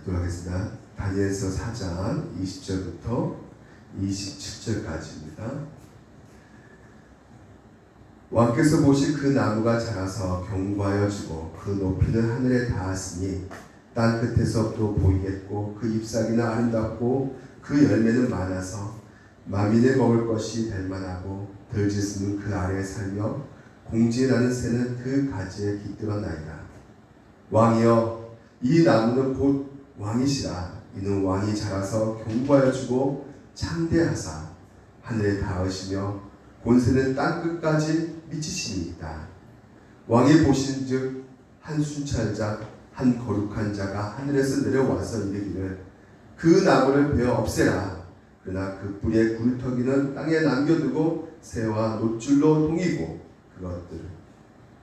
읽도록 하겠습니다. 다니엘서 4장 20절부터 27절까지입니다. 왕께서 보실 그 나무가 자라서 견고하여 지고 그 높이는 하늘에 닿았으니 땅 끝에서부터 보이겠고 그 잎사귀는 아름답고 그 열매는 많아서 만민의 먹을 것이 될 만하고 들짐승은 그 아래에 살며 공중에 나는 새는 그 가지에 깃들었나이다. 왕이여, 이 나무는 곧 왕이시라. 이는 왕이 자라서 견고하여 주고 창대하사 하늘에 닿으시며 권세는 땅 끝까지 미치시니이다. 왕이 보신즉 한 순찰자 한 거룩한 자가 하늘에서 내려와서 이르기를 그 나무를 베어 없애라. 그러나 그 뿌리의 굴터기는 땅에 남겨두고 새와 노줄로 동이고 그것들을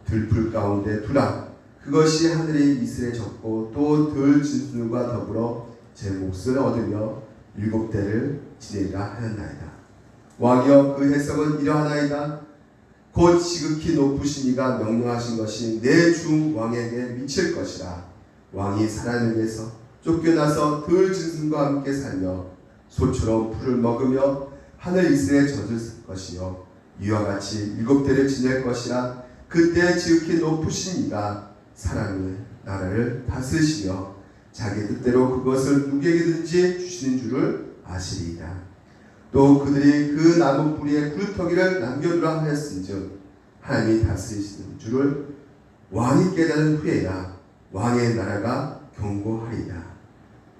들풀 가운데 두라. 그것이 하늘의 이슬에 젖고 또 들짐승과 더불어 제 몫을 얻으며 7대를 지내리라 하였나이다. 왕이여, 그 해석은 이러하나이다. 곧 지극히 높으신 이가 명령하신 것이 내 주 왕에게 미칠 것이라. 왕이 사람을 위해서 쫓겨나서 들짐승과 함께 살며 소처럼 풀을 먹으며 하늘 이슬에 젖을 것이요 이와 같이 7대를 지낼 것이라. 그때 지극히 높으신 이가 사람을 나라를 다스리시며 자기 뜻대로 그것을 누구에게든지 주시는 줄을 아시리이다. 또 그들이 그 나무 뿌리에 굴터기를 남겨두라 하였은즉 하나님이 다스리시는 줄을 왕이 깨달은 후에야 왕의 나라가 견고하리이다.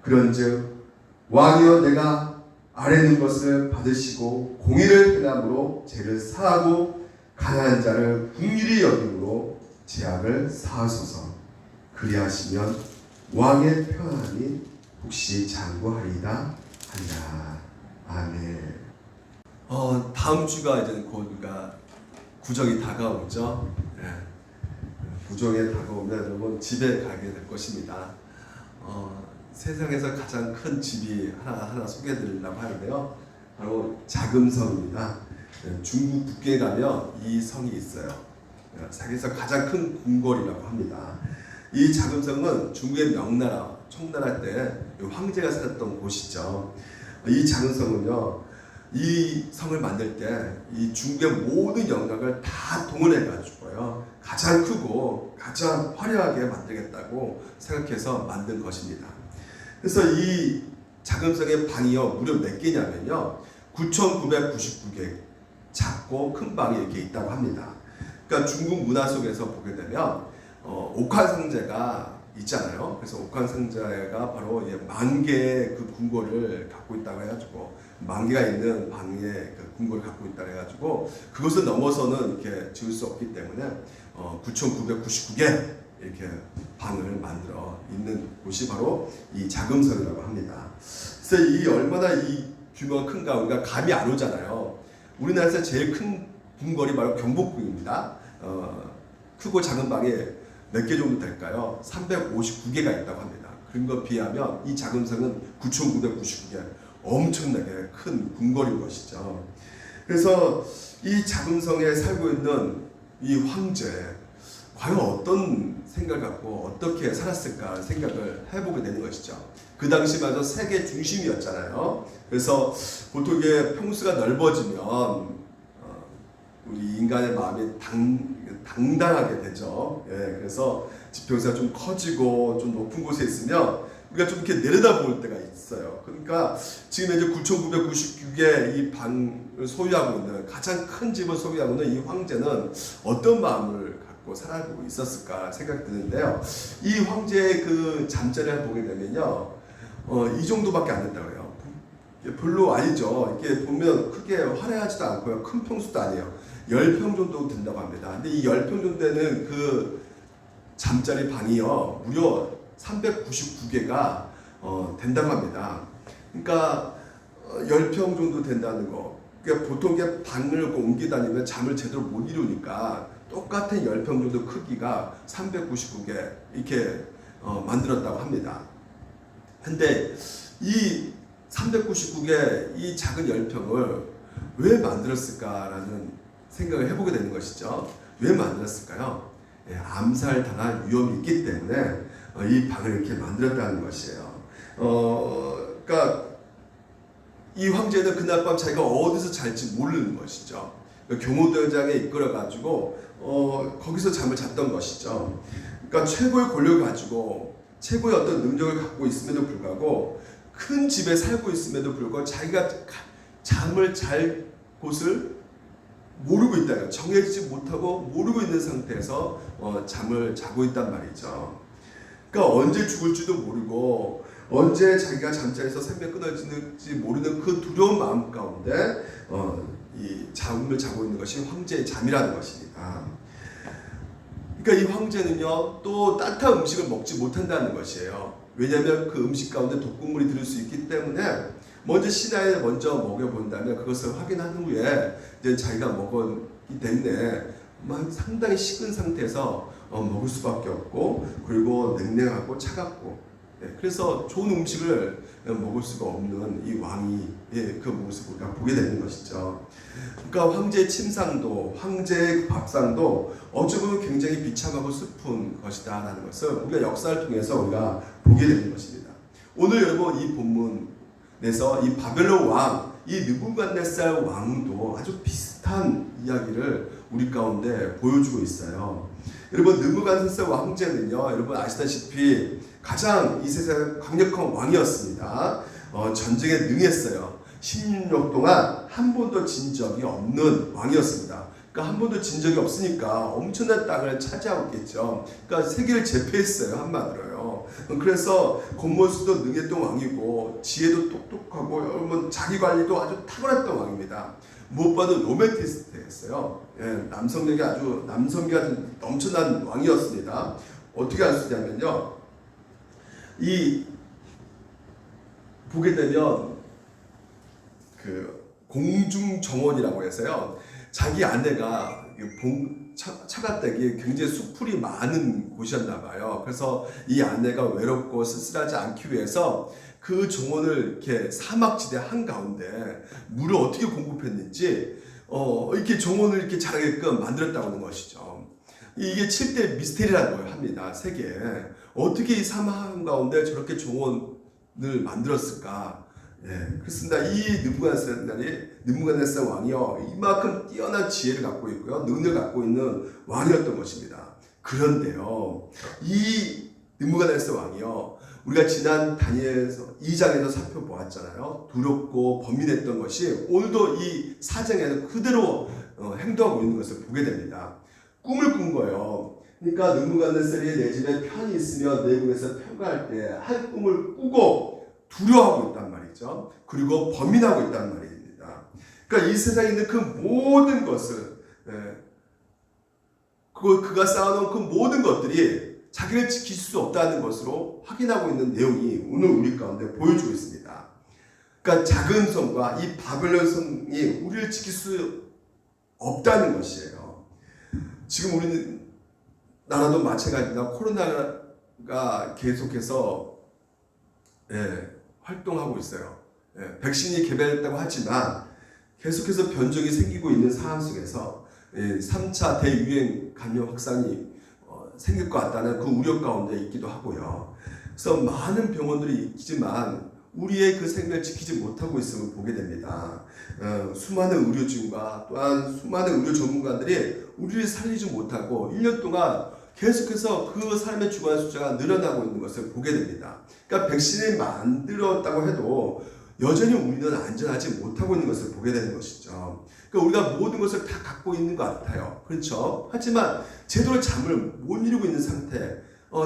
그런즉 왕이여, 내가 아뢰는 것을 받으시고 공의를 행함으로 죄를 사하고 가난한 자를 긍휼히 여김으로 죄악을 사하소서. 그리하시면 왕의 평안이 혹시 장구하리이다 한다. 아멘. 다음 주가 이제 곧 구정이 다가오죠. 네. 구정에 다가오면 여러분 집에 가게 될 것입니다. 세상에서 가장 큰 집이 하나 소개해드리려고 하는데요. 바로 자금성입니다. 중국 북경에 가면 이 성이 있어요. 세계에서 가장 큰 궁궐이라고 합니다. 이 자금성은 중국의 명나라, 청나라 때 황제가 살았던 곳이죠. 이 자금성은요, 이 성을 만들 때 이 중국의 모든 영광을 다 동원해가지고요, 가장 크고 가장 화려하게 만들겠다고 생각해서 만든 것입니다. 그래서 이 자금성의 방이요, 무려 몇 개냐면요, 9,999개 작고 큰 방이 이렇게 있다고 합니다. 그러니까 중국 문화 속에서 보게 되면 옥황상제가 있잖아요. 그래서 옥황상제가 바로 10,000개의 그 궁궐을 갖고 있다고 해가지고 10,000개가 있는 방에 그 궁궐을 갖고 있다고 해가지고 그것을 넘어서는 이렇게 지을 수 없기 때문에 9,999개 이렇게 방을 만들어 있는 곳이 바로 이 자금성이라고 합니다. 그래서 이 얼마나 이 규모가 큰가 우리가 감이 안 오잖아요. 우리나라에서 제일 큰 궁궐이 바로 경복궁입니다. 크고 작은 방에 몇 개 정도 될까요? 359개가 있다고 합니다. 그런 것 비하면 이 자금성은 9,999개, 엄청나게 큰 궁궐인 것이죠. 그래서 이 자금성에 살고 있는 이 황제, 과연 어떤 생각을 갖고 어떻게 살았을까 생각을 해보게 되는 것이죠. 그 당시만 해도 세계 중심이었잖아요. 그래서 보통 이게 평수가 넓어지면 우리 인간의 마음이 당당하게 되죠. 예, 그래서 지평수가 좀 커지고 좀 높은 곳에 있으면 우리가 좀 이렇게 내려다볼 때가 있어요. 그러니까 지금 이제 9,999개 이 방을 소유하고 있는, 가장 큰 집을 소유하고 있는 이 황제는 어떤 마음을 갖고 살아가고 있었을까 생각이 드는데요. 이 황제의 그 잠자리를 보게 되면요, 이 정도밖에 안 된다고 해요. 별로 아니죠. 이렇게 보면 크게 화려하지도 않고요, 큰 평수도 아니에요. 10평 정도 된다고 합니다. 근데 이 10평 정도 되는 그 잠자리 방이요, 무려 399개가 된다고 합니다. 그러니까 10평 정도 된다는 거. 그러니까 보통 게 방을 옮기 다니면 잠을 제대로 못 이루니까 똑같은 10평 정도 크기가 399개 이렇게 만들었다고 합니다. 근데 이 399개 이 작은 10평을 왜 만들었을까라는 생각을 해보게 되는 것이죠. 왜 만들었을까요? 암살당할 위험이 있기 때문에 이 방을 이렇게 만들었다는 것이에요. 그러니까 이 황제는 그날 밤 자기가 어디서 잘지 모르는 것이죠. 경호대장에 이끌어가지고 거기서 잠을 잤던 것이죠. 그러니까 최고의 권력을 가지고 최고의 어떤 능력을 갖고 있음에도 불구하고 큰 집에 살고 있음에도 불구하고 자기가 잠을 잘 곳을 모르고 있다. 정해지지 못하고 모르고 있는 상태에서 잠을 자고 있단 말이죠. 그러니까 언제 죽을지도 모르고 언제 자기가 잠자리에서 생명이 끊어질지 모르는 그 두려운 마음 가운데 이 잠을 자고 있는 것이 황제의 잠이라는 것입니다. 그러니까 이 황제는요 또 따뜻한 음식을 먹지 못한다는 것이에요. 왜냐하면 그 음식 가운데 독극물이 들을 수 있기 때문에 먼저 신하에 먼저 먹여본 다음에 그것을 확인한 후에 이제 자기가 먹었기 때문에 상당히 식은 상태에서 먹을 수밖에 없고 그리고 냉랭하고 차갑고 그래서 좋은 음식을 먹을 수가 없는 이 왕이 그 모습을 우리가 보게 되는 것이죠. 그러니까 황제의 침상도 황제의 밥상도 어찌 보면 굉장히 비참하고 슬픈 것이다 라는 것을 우리가 역사를 통해서 우리가 보게 되는 것입니다. 오늘 여러분 이 본문에서 이 바벨론 왕, 이 느부갓네살 왕도 아주 비슷한 이야기를 우리 가운데 보여주고 있어요. 여러분 느부갓네살 황제는요 여러분 아시다시피 가장 이 세상의 강력한 왕이었습니다. 전쟁에 능했어요. 16년 동안 한 번도 진 적이 없는 왕이었습니다. 그러니까 한 번도 진 적이 없으니까 엄청난 땅을 차지하고 있겠죠. 그러니까 세계를 제패했어요 한마디로요. 그래서 겉모습도 능했던 왕이고 지혜도 똑똑하고 여러분 자기 관리도 아주 탁월했던 왕입니다. 무엇보다도 로맨티스트였어요. 남성력이 아주 넘쳐난 왕이었습니다. 어떻게 알 수 있냐면요. 이 보게 되면 그 공중정원이라고 해서요. 자기 아내가 처갓댁이 굉장히 수풀이 많은 곳이었나 봐요. 그래서 이 아내가 외롭고 쓸쓸하지 않기 위해서 그 정원을 이렇게 사막지대 한가운데 물을 어떻게 공급했는지 이렇게 정원을 이렇게 자라게끔 만들었다고 하는 것이죠. 이게 7대 미스테리라고 합니다. 세계에. 어떻게 이 사막 한가운데 저렇게 정원을 만들었을까? 그렇습니다. 이 느부갓네살 왕이요 이만큼 뛰어난 지혜를 갖고 있고요 능력을 갖고 있는 왕이었던 것입니다. 그런데요 이 느부갓네살 왕이요 우리가 지난 다니엘서 2장에서 살펴보았잖아요. 두렵고 범인했던 것이 오늘도 이 사장에는 그대로 행동하고 있는 것을 보게 됩니다. 꿈을 꾼 거예요. 그러니까 느부갓네살이 내 집에 편히 있으며 내국에서 평가할 때 한 꿈을 꾸고 두려워하고 있단 말이죠. 그리고 범인하고 있단 말입니다. 그러니까 이 세상에 있는 그 모든 것을 그가 쌓아놓은 그 모든 것들이 자기를 지킬 수 없다는 것으로 확인하고 있는 내용이 오늘 우리 가운데 보여주고 있습니다. 그러니까 작은 성과 이 바벨론 성이 우리를 지킬 수 없다는 것이에요. 지금 우리 나라도 마찬가지입니다. 코로나가 계속해서 활동하고 있어요. 백신이 개발됐다고 하지만 계속해서 변종이 생기고 있는 상황 속에서 3차 대유행 감염 확산이 생길 것 같다는 그 우려 가운데 있기도 하고요. 그래서 많은 병원들이 있지만 우리의 그 생명을 지키지 못하고 있음을 보게 됩니다. 수많은 의료진과 또한 수많은 의료 전문가들이 우리를 살리지 못하고 1년 동안 계속해서 그 사람의 죽어가는 숫자가 늘어나고 있는 것을 보게 됩니다. 그러니까 백신을 만들었다고 해도 여전히 우리는 안전하지 못하고 있는 것을 보게 되는 것이죠. 그러니까 우리가 모든 것을 다 갖고 있는 것 같아요. 그렇죠? 하지만 제대로 잠을 못 이루고 있는 상태.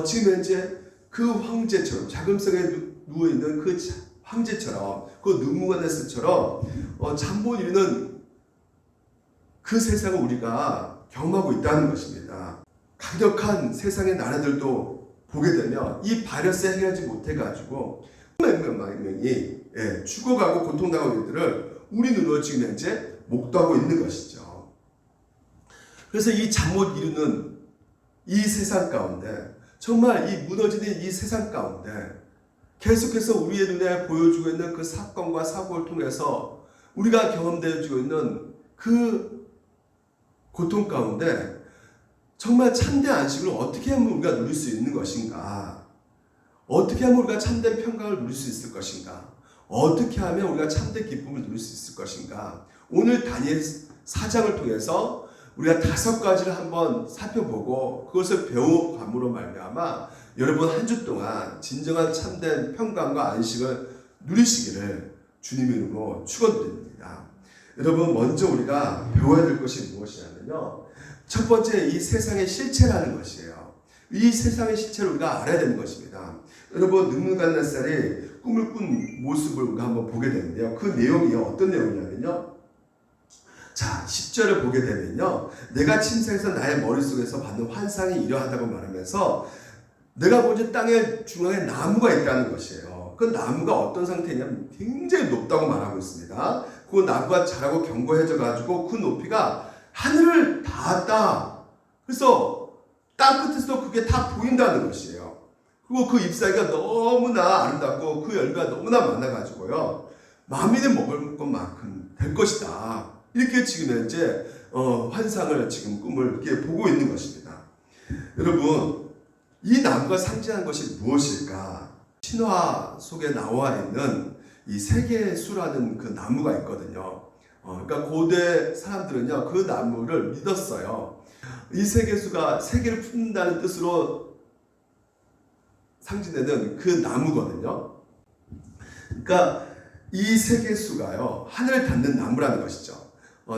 지금 현재 그 황제처럼 자금성에 누워있는 그 황제처럼 그 느부갓네살처럼 잠 못 이루는 그 세상을 우리가 경험하고 있다는 것입니다. 강력한 세상의 나라들도 보게 되면 이 바이러스에 해결하지 못해가지고 몇만 명이 죽어가고 고통당하고 있는 들을 우리 눈으로 지금 현재 목도하고 있는 것이죠. 그래서 이 잠 못 이루는 이 세상 가운데 정말 이 무너지는 이 세상 가운데 계속해서 우리의 눈에 보여주고 있는 그 사건과 사고를 통해서 우리가 경험되어지고 있는 그 고통 가운데 정말 참된 안식을 어떻게 하면 우리가 누릴 수 있는 것인가? 어떻게 하면 우리가 참된 평강을 누릴 수 있을 것인가? 어떻게 하면 우리가 참된 기쁨을 누릴 수 있을 것인가? 오늘 다니엘 4장을 통해서 우리가 5가지를 한번 살펴보고 그것을 배워감으로 말미암아 여러분 한 주 동안 진정한 참된 평강과 안식을 누리시기를 주님의 이름으로 축원드립니다. 여러분 먼저 우리가 배워야 될 것이 무엇이냐면요. 첫 번째 이 세상의 실체라는 것이에요. 이 세상의 실체를 우리가 알아야 되는 것입니다. 여러분 느부갓네살이 꿈을 꾼 모습을 우리가 한번 보게 되는데요. 그 내용이 어떤 내용이냐면요. 자, 10절을 보게 되면요. 내가 침상에서 나의 머릿속에서 받는 환상이 이러하다고 말하면서 내가 보니 땅의 중앙에 나무가 있다는 것이에요. 그 나무가 어떤 상태냐면 굉장히 높다고 말하고 있습니다. 그 나무가 자라고 견고해져 가지고 그 높이가 하늘을 닿았다. 그래서 땅 끝에서도 그게 다 보인다는 것이에요. 그리고 그 잎사귀가 너무나 아름답고 그 열매가 너무나 많아가지고요. 만민이 먹을 것만큼 될 것이다. 이렇게 지금 현재 환상을 지금 꿈을 이렇게 보고 있는 것입니다. 여러분 이 나무가 상징하는 것이 무엇일까? 신화 속에 나와 있는 이 세계수라는 그 나무가 있거든요. 그러니까 고대 사람들은요 그 나무를 믿었어요. 이 세계수가 세계를 품는다는 뜻으로 상징되는 그 나무거든요. 그러니까 이 세계수가요 하늘을 닿는 나무라는 것이죠.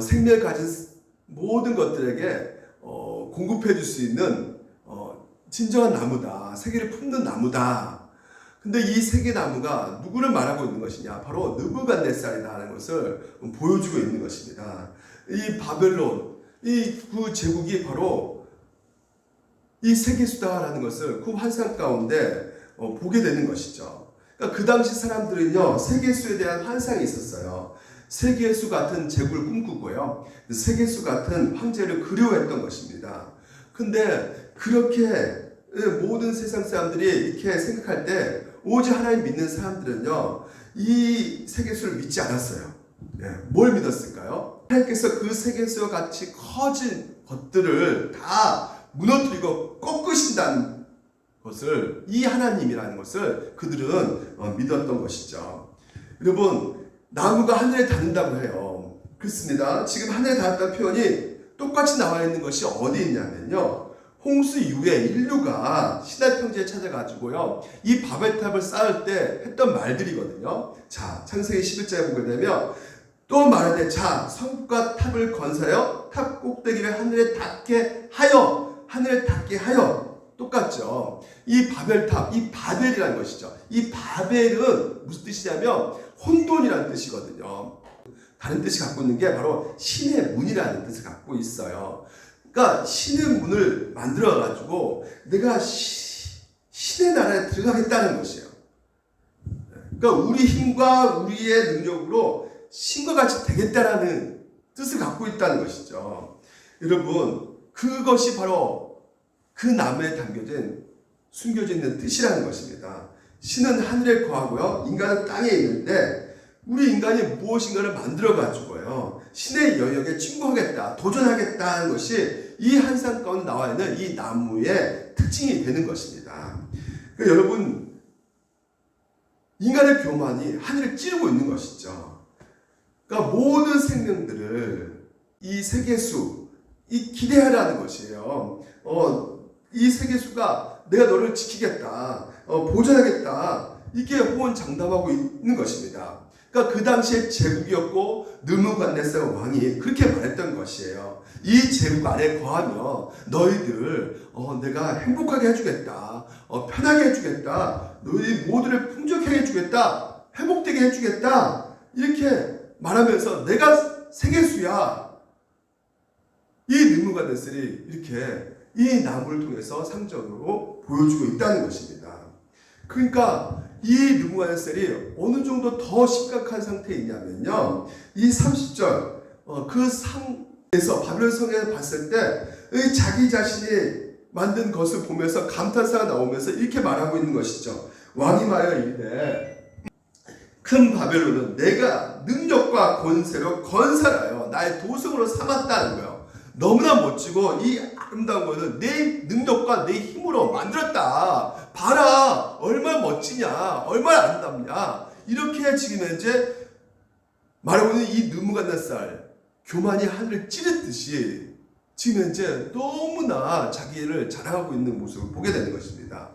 생명을 가진 모든 것들에게 공급해 줄 수 있는 진정한 나무다. 세계를 품는 나무다. 근데 이 세계나무가 누구를 말하고 있는 것이냐? 바로 느부갓네살이라는 것을 보여주고 있는 것입니다. 이 바벨론, 그 제국이 바로 이 세계수다라는 것을 그 환상 가운데 보게 되는 것이죠. 그러니까 그 당시 사람들은요, 세계수에 대한 환상이 있었어요. 세계수 같은 제국을 꿈꾸고요. 세계수 같은 황제를 그리워했던 것입니다. 근데 그렇게 모든 세상 사람들이 이렇게 생각할 때 오직 하나님 믿는 사람들은요. 이 세계수를 믿지 않았어요. 뭘 믿었을까요? 하나님께서 그 세계수와 같이 커진 것들을 다 무너뜨리고 꺾으신다는 것을 이 하나님이라는 것을 그들은 믿었던 것이죠. 여러분 나무가 하늘에 닿는다고 해요. 그렇습니다. 지금 하늘에 닿았다는 표현이 똑같이 나와 있는 것이 어디 있냐면요. 홍수 이후에 인류가 시날 평지에 찾아가지고요. 이 바벨탑을 쌓을 때 했던 말들이거든요. 자, 창세기 11장에 보게 되면 또 말하되 자, 성과 탑을 건사여 탑 꼭대기를 하늘에 닿게 하여 똑같죠. 이 바벨탑, 이 바벨이라는 것이죠. 이 바벨은 무슨 뜻이냐면 혼돈이라는 뜻이거든요. 다른 뜻이 갖고 있는 게 바로 신의 문이라는 뜻을 갖고 있어요. 그러니까 신의 문을 만들어가지고 내가 신의 나라에 들어가겠다는 것이에요. 그러니까 우리 힘과 우리의 능력으로 신과 같이 되겠다라는 뜻을 갖고 있다는 것이죠. 여러분 그것이 바로 그 나무에 숨겨져 있는 뜻이라는 것입니다. 신은 하늘에 거하고요. 인간은 땅에 있는데 우리 인간이 무엇인가를 만들어가지고요. 신의 영역에 침공하겠다, 도전하겠다는 것이 이 한상 가운데 나와 있는 이 나무의 특징이 되는 것입니다. 그러니까 여러분, 인간의 교만이 하늘을 찌르고 있는 것이죠. 그러니까 모든 생명들을 이 세계수, 이 기대하라는 것이에요. 이 세계수가 내가 너를 지키겠다, 보존하겠다, 이게 호언장담하고 있는 것입니다. 그러니까 그 당시에 제국이었고 느부갓네살 왕이 그렇게 말했던 것이에요. 이 제국 안에 거하며 너희들 내가 행복하게 해주겠다, 편하게 해주겠다, 너희 모두를 풍족하게 해주겠다, 회복되게 해주겠다, 이렇게 말하면서 내가 세계수야. 이 느부갓네살이 이렇게 이 나무를 통해서 상징으로 보여주고 있다는 것입니다. 그러니까 이 느부갓네살이 어느 정도 더 심각한 상태에 있냐면요. 이 30절 그 상에서 바벨론 성에 봤을 때 자기 자신이 만든 것을 보면서 감탄사가 나오면서 이렇게 말하고 있는 것이죠. 왕이 말하여 이르되 큰 바벨론은 내가 능력과 권세로 건설하여 나의 도성으로 삼았다는 거예요. 너무나 멋지고 이 아름다운 것을 내 능력과 내 힘으로 만들었다. 봐라, 얼마나 멋지냐, 얼마나 아름답냐. 이렇게 지금 현재 말하고 있는 이 느부갓네살, 교만이 하늘을 찌르듯이 지금 현재 너무나 자기를 자랑하고 있는 모습을 보게 되는 것입니다.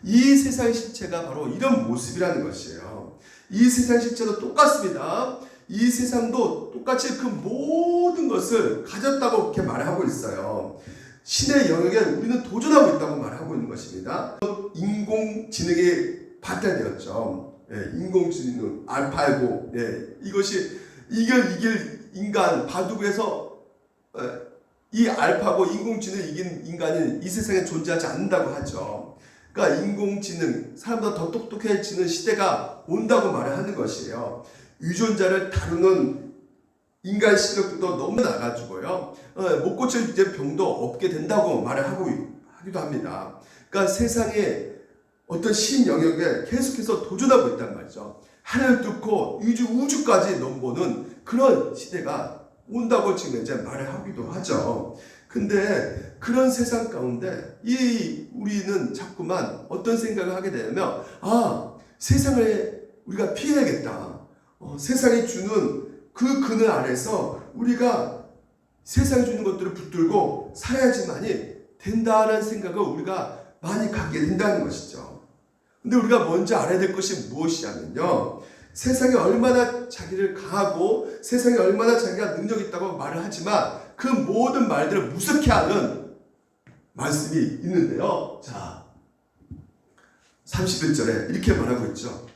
이 세상의 실체가 바로 이런 모습이라는 것이에요. 이 세상의 실체도 똑같습니다. 이 세상도 똑같이 그 모든 것을 가졌다고 이렇게 말하고 있어요. 신의 영역에 우리는 도전하고 있다고 말하고 있는 것입니다. 인공지능이 발달되었죠. 인공지능 알파고, 이것이 이길 인간 바둑에서 이 알파고 인공지능을 이긴 인간은 이 세상에 존재하지 않는다고 하죠. 그러니까 인공지능, 사람보다 더 똑똑해지는 시대가 온다고 말을 하는 것이에요. 유전자를 다루는 인간 실력도 너무 나가지고요. 못 고칠 이제 병도 없게 된다고 말을 하기도 합니다. 그러니까 세상에 어떤 신 영역에 계속해서 도전하고 있단 말이죠. 하늘을 뚫고 우주까지 넘보는 그런 시대가 온다고 지금 이제 말을 하기도 하죠. 근데 그런 세상 가운데 우리는 자꾸만 어떤 생각을 하게 되냐면, 세상을 우리가 피해야겠다. 세상이 주는 그 그늘 아래서 우리가 세상이 주는 것들을 붙들고 살아야지만이 된다는 생각을 우리가 많이 갖게 된다는 것이죠. 근데 우리가 먼저 알아야 될 것이 무엇이냐면요, 세상이 얼마나 자기를 강하고 세상에 얼마나 자기가 능력이 있다고 말을 하지만 그 모든 말들을 무섭게 하는 말씀이 있는데요. 자, 31절에 이렇게 말하고 있죠.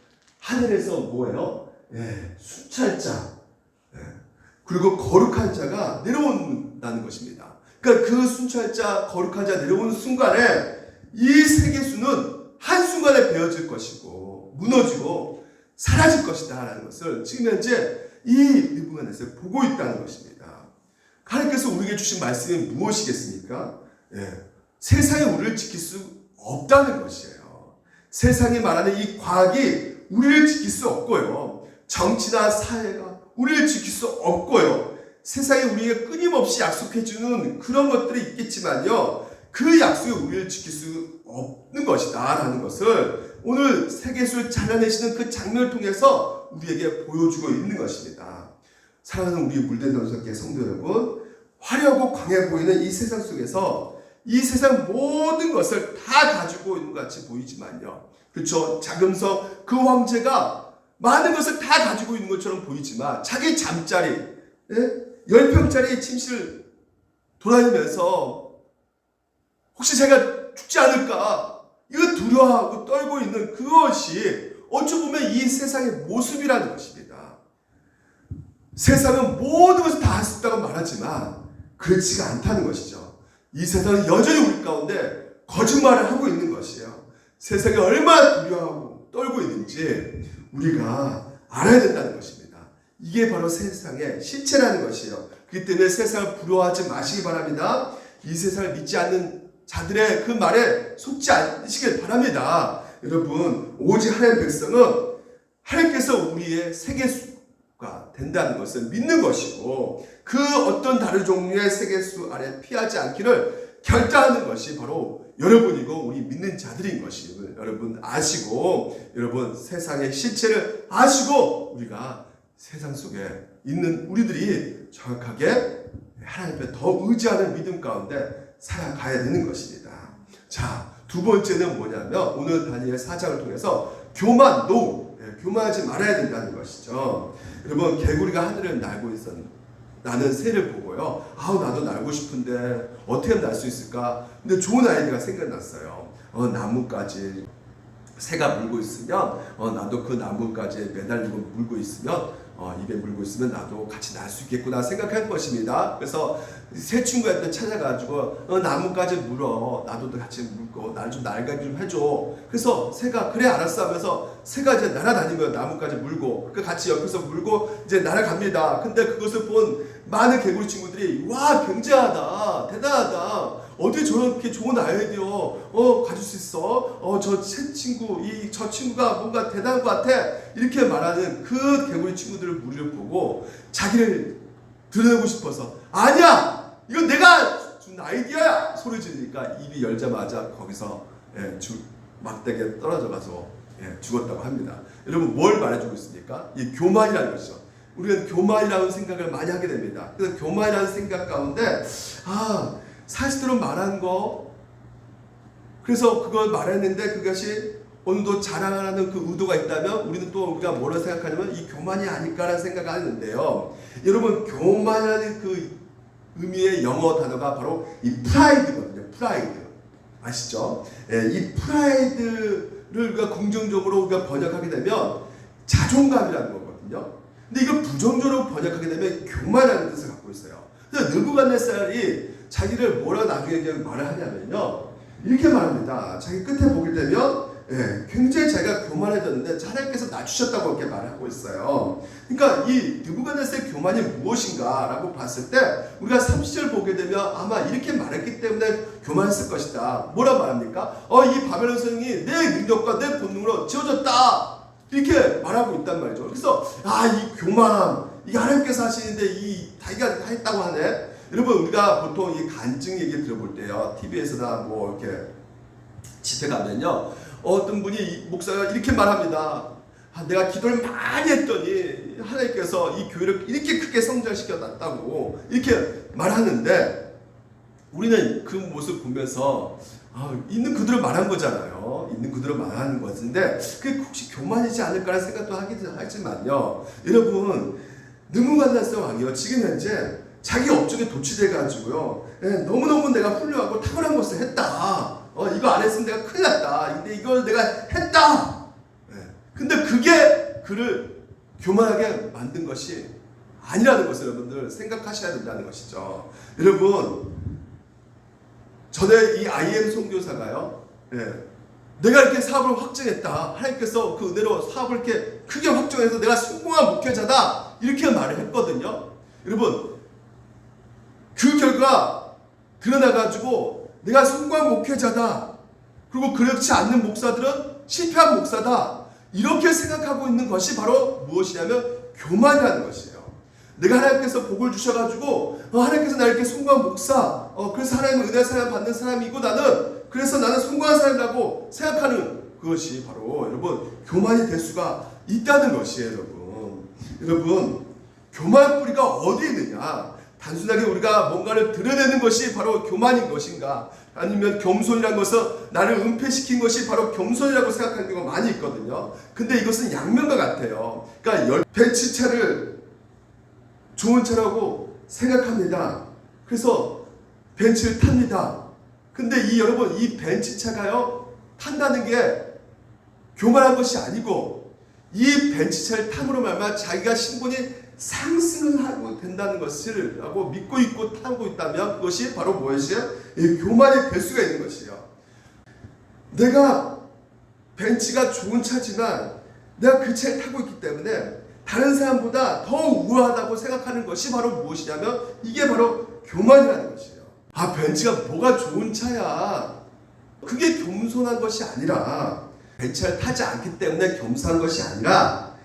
하늘에서 뭐예요? 순찰자, 그리고 거룩한 자가 내려온다는 것입니다. 그러니까 그 순찰자, 거룩한 자 내려오는 순간에 이 세계수는 한순간에 베어질 것이고 무너지고 사라질 것이다 라는 것을 지금 현재 이 느부갓네살이 보고 있다는 것입니다. 하나님께서 우리에게 주신 말씀이 무엇이겠습니까? 세상이 우리를 지킬 수 없다는 것이에요. 세상이 말하는 이 과학이 우리를 지킬 수 없고요. 정치나 사회가 우리를 지킬 수 없고요. 세상이 우리에게 끊임없이 약속해주는 그런 것들이 있겠지만요, 그 약속이 우리를 지킬 수 없는 것이다 라는 것을 오늘 세계수를 잘라내시는 그 장면을 통해서 우리에게 보여주고 있는 것입니다. 사랑하는 우리 물대전석계 성도 여러분, 화려하고 강해 보이는 이 세상 속에서 이 세상 모든 것을 다 가지고 있는 것 같이 보이지만요, 그렇죠? 자금성 그 황제가 많은 것을 다 가지고 있는 것처럼 보이지만 자기 잠자리, 10평짜리 침실을 돌아다니면서 혹시 제가 죽지 않을까 이거 두려워하고 떨고 있는 그것이 어찌 보면 이 세상의 모습이라는 것입니다. 세상은 모든 것을 다 할 수 있다고 말하지만 그렇지가 않다는 것이죠. 이 세상은 여전히 우리 가운데 거짓말을 하고 있는 것이에요. 세상이 얼마나 두려워하고 떨고 있는지 우리가 알아야 된다는 것입니다. 이게 바로 세상의 실체라는 것이에요. 그렇기 때문에 세상을 부러워하지 마시기 바랍니다. 이 세상을 믿지 않는 자들의 그 말에 속지 않으시길 바랍니다. 여러분, 오직 하나님의 백성은 하나님께서 우리의 세계수가 된다는 것을 믿는 것이고, 그 어떤 다른 종류의 세계수 아래 피하지 않기를 결단하는 것이 바로 여러분이고 우리 믿는 자들인 것임을 여러분 아시고, 여러분 세상의 실체를 아시고 우리가 세상 속에 있는 우리들이 정확하게 하나님께 더 의지하는 믿음 가운데 살아가야 되는 것입니다. 자, 두 번째는 뭐냐면 오늘 다니엘 4장을 통해서 교만, 교만하지 말아야 된다는 것이죠. 여러분, 개구리가 하늘을 날고 나는 새를 보고요, 나도 날고 싶은데 어떻게 하면 날 수 있을까? 근데 좋은 아이디어가 생각났어요. 나뭇가지 새가 물고 있으면 나도 그 나뭇가지에 매달리고 물고 있으면 입에 물고 있으면 나도 같이 날 수 있겠구나 생각할 것입니다. 그래서 새 친구한테 찾아가지고 나뭇가지 물어, 나도 같이 물고 날 좀 날가게 좀 해줘. 그래서 새가 그래 알았어 하면서 새가 이제 날아다니고요, 나뭇가지 물고 그 같이 옆에서 물고 이제 날아갑니다. 근데 그것을 본 많은 개구리 친구들이 와, 굉장하다, 대단하다, 어떻게 저렇게 좋은 아이디어 가질 수 있어? 저 새 친구, 저 친구가 뭔가 대단한 것 같아, 이렇게 말하는 그 개구리 친구들의 무리를 보고 자기를 드러내고 싶어서, 아니야, 이건 내가 준 아이디어야, 소리 지르니까 입이 열자마자 거기서 막대기에 떨어져 가서 죽었다고 합니다. 여러분 뭘 말해주고 있습니까? 이 교만이라는 것이죠. 우리는 교만이라는 생각을 많이 하게 됩니다. 그래서 교만이라는 생각 가운데 사실대로 말한 거, 그래서 그걸 말했는데 그것이 어느 정도 자랑하는 그 의도가 있다면 우리는 또 우리가 뭐라 생각하냐면 이 교만이 아닐까라는 생각을 하는데요. 여러분 교만이라는 그 의미의 영어 단어가 바로 이 프라이드거든요. 프라이드 아시죠? 이 프라이드를 우리가 긍정적으로 우리가 번역하게 되면 자존감이라는 거거든요. 근데 이걸 부정적으로 번역하게 되면 교만이라는 뜻을 갖고 있어요. 그래서 느부갓네살이 자기를 뭐라 나중에 말을 하냐면요, 이렇게 말합니다. 자기 끝에 보게 되면 굉장히 자기가 교만해졌는데 하나님께서 낮추셨다고 이렇게 말을 하고 있어요. 그러니까 이 느부갓네살의 교만이 무엇인가라고 봤을 때 우리가 30절 보게 되면 아마 이렇게 말했기 때문에 교만했을 것이다. 뭐라 말합니까? 이 바벨론 성이 내 능력과 내 본능으로 지어졌다, 이렇게 말하고 있단 말이죠. 그래서 이 교만함, 이게 하나님께서 하시는데 이 자기가 했다고 하네. 여러분 우리가 보통 이 간증 얘기 들어볼 때요, TV에서나 뭐 이렇게 집회 가면요, 어떤 분이 목사가 이렇게 말합니다. 내가 기도를 많이 했더니 하나님께서 이 교회를 이렇게 크게 성장시켜 놨다고 이렇게 말하는데, 우리는 그 모습 보면서 있는 그대로 말한 거잖아요. 있는 그대로 말하는 것인데 그게 혹시 교만이지 않을까라는 생각도 하지만요. 여러분 느부갓네살 왕이요, 지금 현재 자기 업적에 도취돼가지고요, 너무너무 내가 훌륭하고 탁월한 것을 했다. 이거 안 했으면 내가 큰일 났다. 근데 이걸 내가 했다. 근데 그게 그를 교만하게 만든 것이 아니라는 것을 여러분들 생각하셔야 된다는 것이죠. 여러분 전에 이 IM 선교사가요, 내가 이렇게 사업을 확정했다. 하나님께서 그 은혜로 사업을 이렇게 크게 확정해서 내가 성공한 목회자다, 이렇게 말을 했거든요. 여러분 그 결과 드러나가지고 내가 성공한 목회자다, 그리고 그렇지 않는 목사들은 실패한 목사다, 이렇게 생각하고 있는 것이 바로 무엇이냐면 교만이라는 것이에요. 내가 하나님께서 복을 주셔가지고 하나님께서 나를 이렇게 성공한 목사, 그래서 하나님의 은혜 사랑 받는 사람이고 그래서 나는 성공한 사람이라고 생각하는 그것이 바로 여러분 교만이 될 수가 있다는 것이에요. 여러분 교만 뿌리가 어디 있느냐? 단순하게 우리가 뭔가를 드러내는 것이 바로 교만인 것인가? 아니면 겸손이라는 것은 나를 은폐시킨 것이 바로 겸손이라고 생각하는 경우가 많이 있거든요. 근데 이것은 양면과 같아요. 그러니까 벤츠차를 좋은 차라고 생각합니다. 그래서 벤츠를 탑니다. 근데 여러분 이 벤츠차가요, 탄다는 게 교만한 것이 아니고 이 벤츠차를 탐으로 말미암아 자기가 신분이 상승을 하고 된다는 것을 하고 믿고 있고 타고 있다면 그것이 바로 무엇이에요? 교만이 될 수가 있는 것이에요. 내가 벤츠가 좋은 차지만 내가 그 차를 타고 있기 때문에 다른 사람보다 더 우월하다고 생각하는 것이 바로 무엇이냐면 이게 바로 교만이라는 것이에요. 벤츠가 뭐가 좋은 차야, 그게 겸손한 것이 아니라, 벤츠를 타지 않기 때문에 겸손한 것이 아니라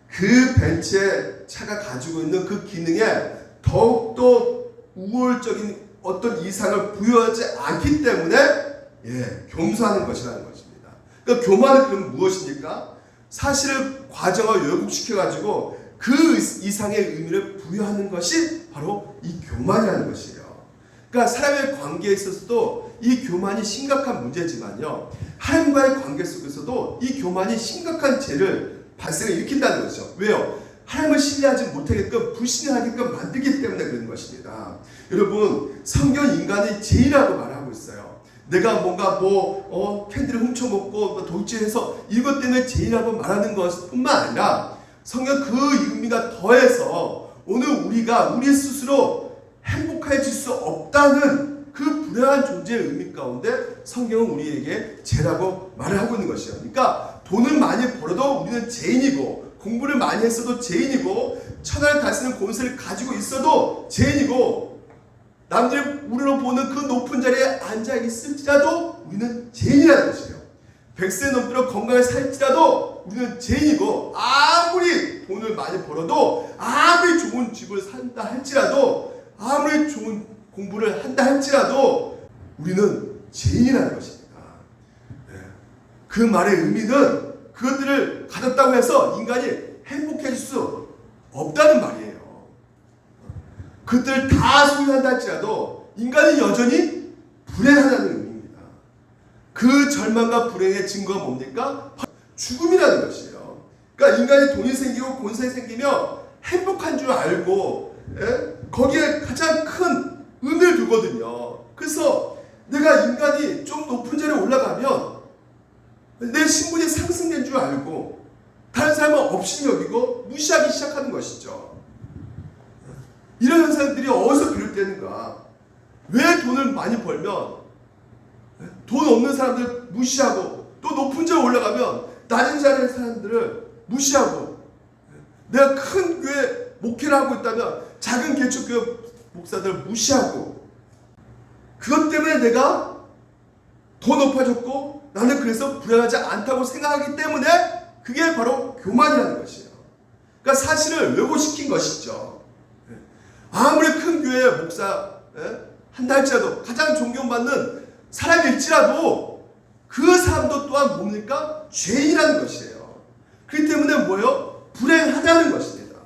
그 벤츠의 차가 가지고 있는 그 기능에 더욱더 우월적인 어떤 이상을 부여하지 않기 때문에 겸손하는 것이라는 것입니다. 그러니까 교만은 그럼 무엇입니까? 사실을 과정을 왜곡시켜가지고 그 이상의 의미를 부여하는 것이 바로 이 교만이라는 것이에요. 그러니까 사람의 관계에 있어서도 이 교만이 심각한 문제지만요, 하나님과의 관계 속에서도 이 교만이 심각한 죄를 발생을 일으킨다는 것이죠. 왜요? 하나님을 신뢰하지 못하게끔 불신하게끔 만들기 때문에 그런 것입니다. 여러분 성경 인간의 죄라고 말하고 있어요. 내가 뭔가 캔디를 훔쳐먹고 도둑질해서 이것 때문에 죄라고 말하는 것뿐만 아니라 성경 그 의미가 더해서 오늘 우리가 우리 스스로 행복해질 수 없다는 그 불행한 존재의 의미 가운데 성경은 우리에게 죄라고 말을 하고 있는 것이에요. 그러니까 돈을 많이 벌어도 우리는 죄인이고, 공부를 많이 했어도 죄인이고, 천하를 다스리는 권세를 가지고 있어도 죄인이고, 남들이 우리로 보는 그 높은 자리에 앉아 있을지라도 우리는 죄인이라는 것이에요. 100세 넘도록 건강을 살지라도 우리는 죄인이고, 아무리 돈을 많이 벌어도, 아무리 좋은 집을 산다 할지라도, 아무리 좋은 공부를 한다 할지라도 우리는 죄인이라는 것입니다. 그 말의 의미는 그것들을 가졌다고 해서 인간이 행복해질 수 없다는 말이에요. 그것들을 다 소유한다 할지라도 인간이 여전히 불행하다는 의미입니다. 그 절망과 불행의 증거가 뭡니까? 죽음이라는 것이에요. 그러니까 인간이 돈이 생기고 권세 생기며 행복한 줄 알고 거기에 가장 큰 의미를 두거든요. 그래서 내가 인간이 좀 높은 자리에 올라가면 내 신분이 상승된 줄 알고 다른 사람은 없이 여기고 무시하기 시작하는 것이죠. 이런 현상들이 어디서 비롯되는가? 왜 돈을 많이 벌면 돈 없는 사람들 무시하고 또 높은 자리에 올라가면 낮은 자리의 사람들을 무시하고 내가 큰 교회 목회를 하고 있다면 작은 개척교회 목사들을 무시하고 그것 때문에 내가 더 높아졌고 나는 그래서 불행하지 않다고 생각하기 때문에 그게 바로 교만이라는 것이에요. 그러니까 사실을 왜곡시킨 것이죠. 아무리 큰 교회 목사 한다 할지라도 가장 존경받는 사람일지라도 그 사람도 또한 뭡니까? 죄인이라는 것이에요. 그렇기 때문에 뭐예요? 불행하다는 것입니다.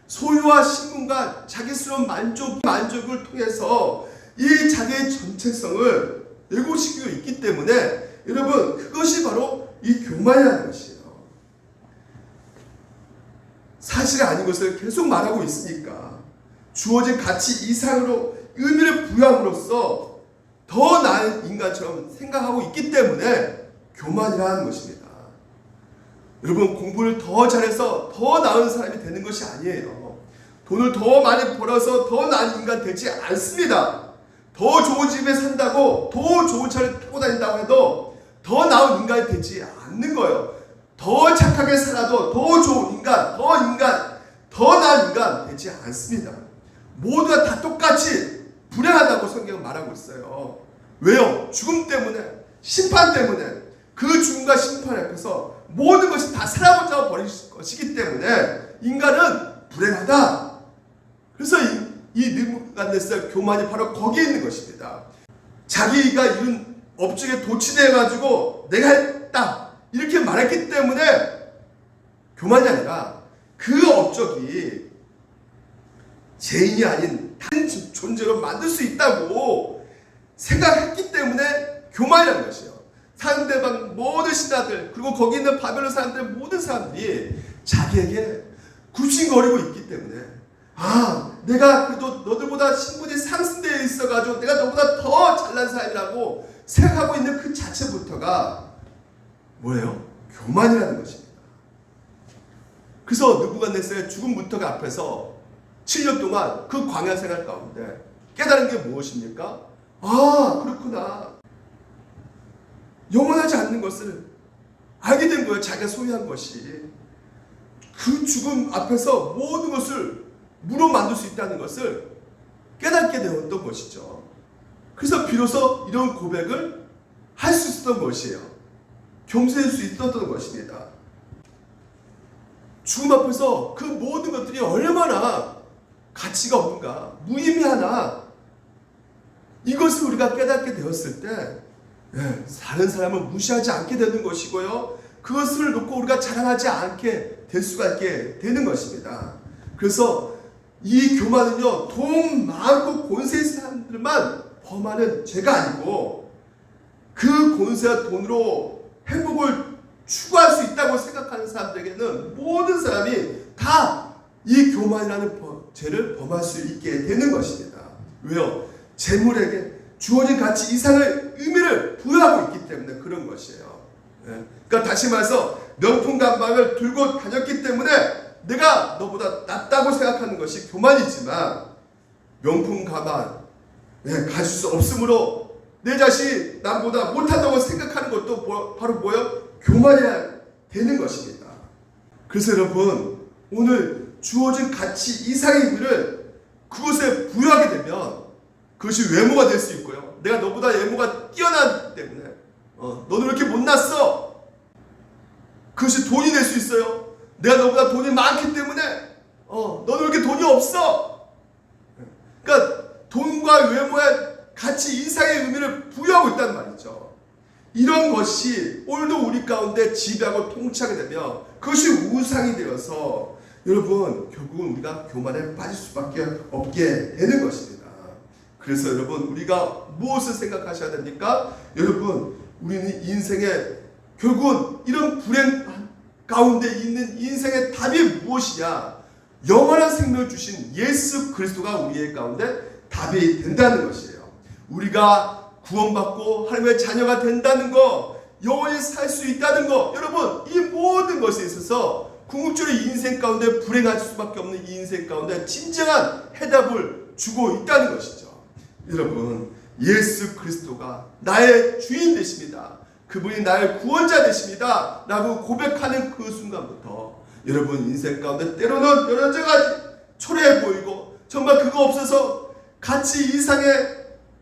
소유와 신분과 자기스러운 만족을 통해서 이 자기의 정체성을 왜곡시키고 있기 때문에 여러분 그것이 바로 이 교만이라는 것이에요. 사실이 아닌 것을 계속 말하고 있으니까 주어진 가치 이상으로 의미를 부여함으로써 더 나은 인간처럼 생각하고 있기 때문에 교만이라는 것입니다. 여러분 공부를 더 잘해서 더 나은 사람이 되는 것이 아니에요. 돈을 더 많이 벌어서 더 나은 인간 되지 않습니다. 더 좋은 집에 산다고 더 좋은 차를 타고 다닌다고 해도 더 나은 인간이 되지 않는 거예요. 더 착하게 살아도 더 좋은 인간, 더 나은 인간 되지 않습니다. 모두가 다 똑같이 불행하다고 성경은 말하고 있어요. 왜요? 죽음 때문에, 심판 때문에 그 죽음과 심판 앞에서 모든 것이 다 사라져버려 버릴 것이기 때문에 인간은 불행하다. 그래서 이 느부갓네살 교만이 바로 거기에 있는 것입니다. 자기가 이룬 업적에 도취되어가지고 내가 했다 이렇게 말했기 때문에 교만이 아니라 그 업적이 죄인이 아닌 다른 존재로 만들 수 있다고 생각했기 때문에 교만이라는 것이에요. 상대방 모든 신하들 그리고 거기 있는 바벨론 사람들 모든 사람들이 자기에게 굽신거리고 있기 때문에 내가 그래도 너들보다 신분이 상승되어 있어가지고 내가 너보다 더 잘난 사람이라고 생각하고 있는 그 자체부터가 뭐예요? 교만이라는 것입니다. 그래서 느부갓네살의 죽음부터가 앞에서 7년 동안 그 광야 생활 가운데 깨달은 게 무엇입니까? 그렇구나. 영원하지 않는 것을 알게 된 거예요. 자기가 소유한 것이. 그 죽음 앞에서 모든 것을 무로 만들 수 있다는 것을 깨닫게 되었던 것이죠. 그래서 비로소 이런 고백을 할 수 있었던 것이에요. 겸손할 수 있었던 것입니다. 죽음 앞에서 그 모든 것들이 얼마나 가치가 없는가, 무의미하나, 이것을 우리가 깨닫게 되었을 때 다른 사람을 무시하지 않게 되는 것이고요. 그것을 놓고 우리가 자랑하지 않게 될 수가 있게 되는 것입니다. 그래서 이 교만은요, 돈 많고 권세 있는 사람들만 범하는 죄가 아니고 그 권세와 돈으로 행복을 추구할 수 있다고 생각하는 사람들에게는 모든 사람이 다 이 교만이라는 죄를 범할 수 있게 되는 것입니다. 왜요? 재물에게 주어진 가치 이상의 의미를 부여하고 있기 때문에 그런 것이에요. 그러니까 다시 말해서 명품 가방을 들고 다녔기 때문에 내가 너보다 낫다고 생각하는 것이 교만이지만 명품 가방 가질 수 없으므로 내 자신이 남보다 못하다고 생각하는 것도 바로 뭐예요? 교만이야 되는 것입니다. 그래서 여러분 오늘 주어진 가치 이상의 의미를 그것에 부여하게 되면 그것이 외모가 될 수 있고요. 내가 너보다 외모가 뛰어나기 때문에 너는 왜 이렇게 못났어? 그것이 돈이 될 수 있어요. 내가 너보다 돈이 많기 때문에 너는 왜 이렇게 돈이 없어? 그러니까 돈과 외모의 같이 인생의 의미를 부여하고 있단 말이죠. 이런 것이 오늘도 우리 가운데 지배하고 통치하게 되면 그것이 우상이 되어서 여러분 결국은 우리가 교만에 빠질 수밖에 없게 되는 것입니다. 그래서 여러분 우리가 무엇을 생각하셔야 됩니까? 여러분 우리는 인생에 결국은 이런 불행 가운데 있는 인생의 답이 무엇이냐? 영원한 생명을 주신 예수 그리스도가 우리의 가운데 답이 된다는 것이에요. 우리가 구원받고 하나님의 자녀가 된다는 거, 영원히 살 수 있다는 거, 여러분 이 모든 것에 있어서 궁극적으로 인생 가운데 불행할 수밖에 없는 이 인생 가운데 진정한 해답을 주고 있다는 것이죠. 여러분 예수 그리스도가 나의 주인 되십니다. 그분이 나의 구원자 되십니다 라고 고백하는 그 순간부터 여러분 인생 가운데 때로는 여러 가지 초라해 보이고 정말 그거 없어서 같이 이상의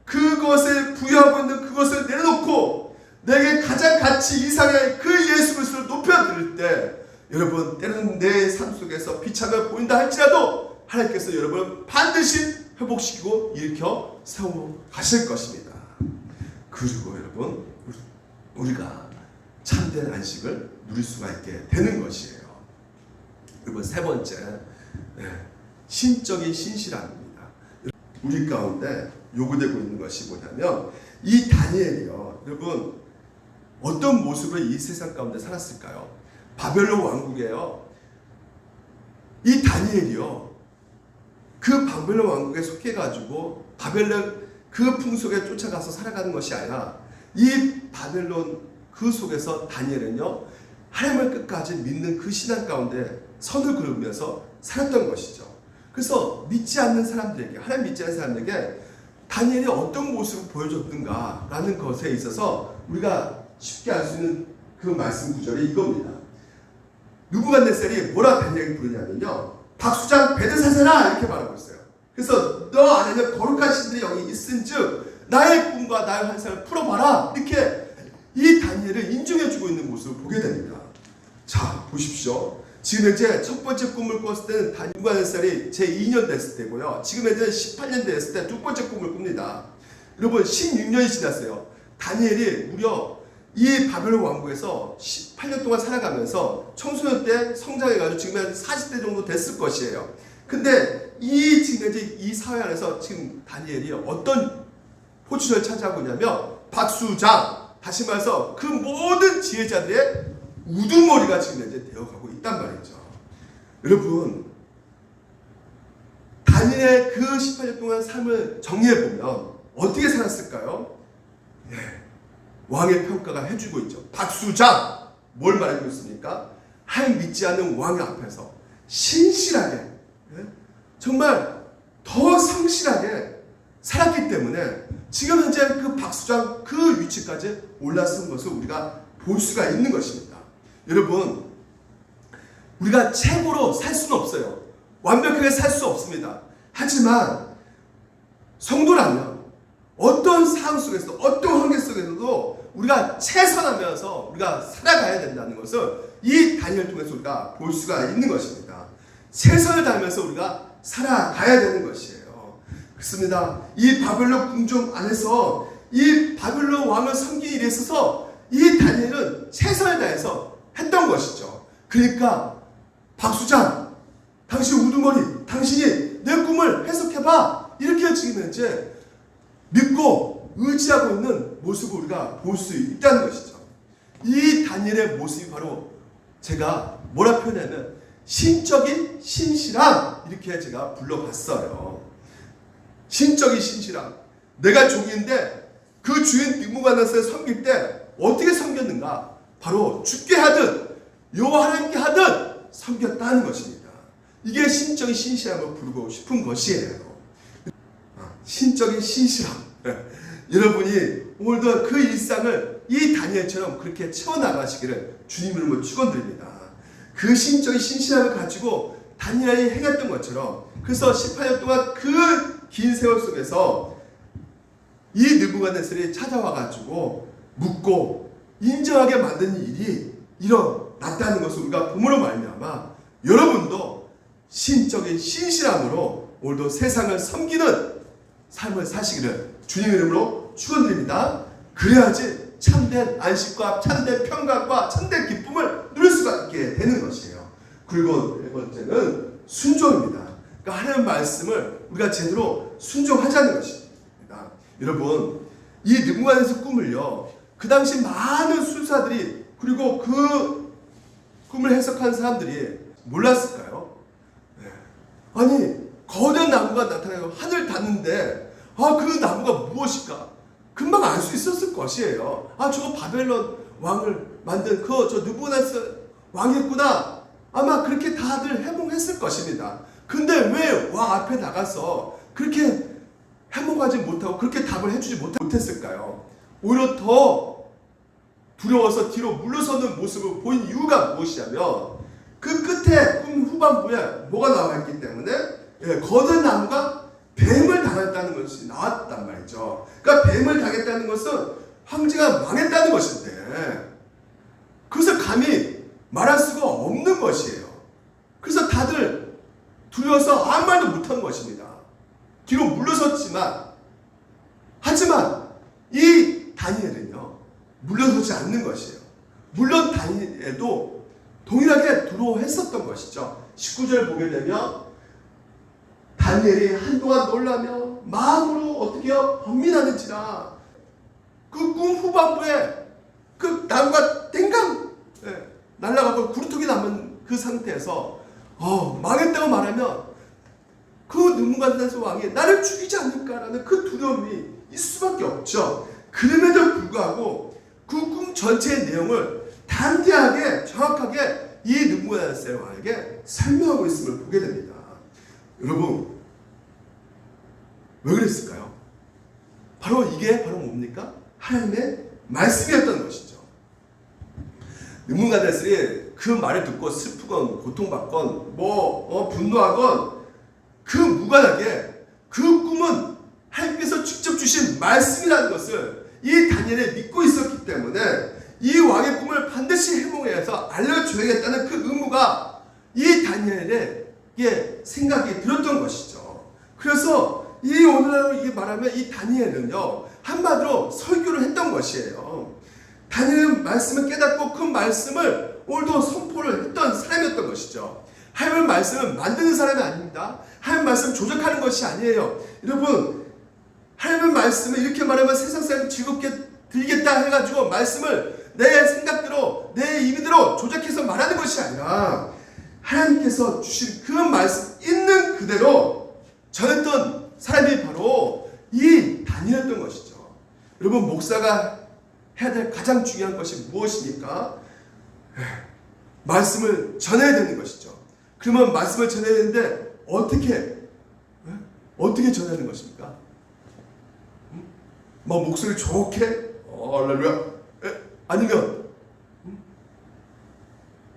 그것을 부여하고 있는 그것을 내려놓고 내게 가장 가치 이상의 그 예수 그리스도를 높여드릴 때 여러분 때로는 내 삶 속에서 비참해 보인다 할지라도 하나님께서 여러분을 반드시 회복시키고 일으켜 세우고 가실 것입니다. 그리고 여러분 우리가 참된 안식을 누릴 수가 있게 되는 것이에요. 그리고 세 번째 신적인 신실함입니다. 우리 가운데 요구되고 있는 것이 뭐냐면 이 다니엘이요. 여러분 어떤 모습으로 이 세상 가운데 살았을까요? 바벨론 왕국이에요. 이 다니엘이요. 그 바벨론 왕국에 속해가지고 바벨론 그 풍속에 쫓아가서 살아가는 것이 아니라 이 바벨론 그 속에서 다니엘은요. 하나님을 끝까지 믿는 그 신앙 가운데 선을 그으면서 살았던 것이죠. 그래서 믿지 않는 사람들에게 하나님 믿지 않는 사람들에게 다니엘이 어떤 모습을 보여줬는가 라는 것에 있어서 우리가 쉽게 알 수 있는 그 말씀 구절이 이겁니다. 느부갓네살이 뭐라 다니엘을 부르냐면요. 박수장 베드사세라 이렇게 말하고 있어요. 그래서 너 안에는 거룩한 신들의 영이 있은즉 나의 꿈과 나의 환상을 풀어봐라 이렇게 이 다니엘을 인정해주고 있는 모습을 보게 됩니다. 자 보십시오. 지금 현재 첫 번째 꿈을 꿨을 때는 느부갓네살이 제 2년 됐을 때고요. 지금 현재 18년 됐을 때 두 번째 꿈을 꿉니다. 여러분 16년이 지났어요. 다니엘이 무려 이 바벨론 왕국에서 18년 동안 살아가면서 청소년 때 성장해가지고 지금 한 40대 정도 됐을 것이에요. 근데 이 지금 현재 이 사회 안에서 지금 다니엘이 어떤 포지션을 차지하고 있냐면 박수장, 다시 말해서 그 모든 지혜자들의 우두머리가 지금 현재 되어가고 있단 말이죠. 여러분 다니엘의 그 18년 동안 삶을 정리해보면 어떻게 살았을까요? 왕의 평가가 해주고 있죠. 박수장 뭘 말하고 있습니까? 하나님 믿지 않는 왕 앞에서 신실하게 정말 더 성실하게 살았기 때문에 지금 현재 그 박수장 그 위치까지 올라선 것을 우리가 볼 수가 있는 것입니다. 여러분 우리가 최고로 살 수는 없어요. 완벽하게 살 수 없습니다. 하지만 성도라면 어떤 상황 속에서도 어떤 환경 속에서도 우리가 최선하면서 우리가 살아가야 된다는 것을 이 다니엘을 통해서 우리가 볼 수가 있는 것입니다. 최선을 다하면서 우리가 살아가야 되는 것이에요. 그렇습니다. 이 바벨론 궁정 안에서 이 바벨론 왕을 섬기는 일에 있어서 이 다니엘은 최선을 다해서 했던 것이죠. 그러니까 박수장 당신 우두머리 당신이 내 꿈을 해석해봐 이렇게 지금 현재 믿고 의지하고 있는 모습을 우리가 볼 수 있다는 것이죠. 이 다니엘의 모습이 바로 제가 뭐라 표현하면 신적인 신실함 이렇게 제가 불러봤어요. 신적인 신실함. 내가 종인데 그 주인 느부갓네살을 섬길 때 어떻게 섬겼는가? 바로 주께 하듯 여호와 하나님께 하듯 섬겼다는 것입니다. 이게 신적인 신실함을 부르고 싶은 것이에요. 신적인 신실함. 여러분이 오늘도 그 일상을 이 다니엘처럼 그렇게 채워나가시기를 주님 이름으로 축원드립니다. 그 신적인 신실함을 가지고 다니엘이 행했던 것처럼 그래서 18년 동안 그 긴 세월 속에서 이 느부갓네살이 찾아와가지고 묻고 인정하게 만드는 일이 일어났다는 것을 우리가 봄으로 말미암아 여러분도 신적인 신실함으로 오늘도 세상을 섬기는 삶을 사시기를 주님 이름으로 축원드립니다. 그래야지 참된 안식과 참된 평강과 참된 기쁨을 누릴 수가 있게 되는 것이에요. 그리고 네 번째는 순종입니다. 그러니까 하나님 말씀을 우리가 제대로 순종하자는 것입니다. 여러분, 이 느부갓네살 꿈을요, 그 당시 많은 술사들이 그리고 그 꿈을 해석한 사람들이 몰랐을까요? 네. 아니, 거대한 나무가 나타나고 하늘 닿는데 그 나무가 무엇일까? 금방 알 수 있었을 것이에요. 저거 바벨론 왕을 만든 저 느부갓네살 왕이었구나. 아마 그렇게 다들 해몽했을 것입니다. 근데 왜 왕 앞에 나가서 그렇게 해몽하지 못하고 그렇게 답을 해주지 못했을까요? 오히려 더 두려워서 뒤로 물러서는 모습을 보인 이유가 무엇이냐면 그 끝에 꿈 후반부에 뭐가 나와 있기 때문에 거대한 나무가 뱀을 당했다는 것이 나왔단 말이죠. 그러니까 뱀을 당했다는 것은 황제가 망했다는 것인데 그것을 감히 말할 수가 없는 것이에요. 그래서 다들 두려워서 아무 말도 못한 것입니다. 뒤로 물러섰지만 하지만 이 다니엘은요 물러서지 않는 것이에요. 물론 다니엘도 동일하게 두려워했었던 것이죠. 19절 보게 되면 다니엘이 한동안 놀라며 마음으로 어떻게요? 번민하는지라 그 꿈 후반부에 그 나무가 땡강 날아가고 구루통이 남은 그 상태에서 망했다고 말하면 그 느부갓네살 왕이 나를 죽이지 않을까라는 그 두려움이 있을 수밖에 없죠. 그럼에도 불구하고 그 꿈 전체의 내용을 단디하게 정확하게 이 느부갓네살 왕에게 설명하고 있음을 보게 됩니다. 여러분, 왜 그랬을까요? 바로 이게 바로 뭡니까? 하나님의 말씀이었던 것이죠. 느부갓네살이 그 말을 듣고 슬프건 고통받건 분노하건 그 무관하게 그 꿈은 하나님께서 직접 주신 말씀이라는 것을 이 다니엘이 믿고 있었기 때문에 이 왕의 꿈을 반드시 해몽해서 알려줘야겠다는 그 의무가 이 다니엘에게 생각이 들었던 것이죠. 그래서 이 오늘날 이게 말하면 이 다니엘은요 한마디로 설교를 했던 것이에요. 다니엘은 말씀을 깨닫고 그 말씀을 오늘도 선포를 했던 사람이었던 것이죠. 하나님의 말씀은 만드는 사람이 아닙니다. 하나님의 말씀 조작하는 것이 아니에요. 여러분, 하나님의 말씀을 이렇게 말하면 세상 사람이 즐겁게 들겠다 해가지고 말씀을 내 생각대로 내 의미대로 조작해서 말하는 것이 아니라 하나님께서 주신 그 말씀 있는 그대로 전했던 사람이 바로 이 다니엘이었던 것이죠. 여러분, 목사가 해야 될 가장 중요한 것이 무엇입니까? 말씀을 전해야 되는 것이죠. 그러면 말씀을 전해야 되는데 어떻게 전하는 것입니까? 목소리 좋게 할렐루야 아니면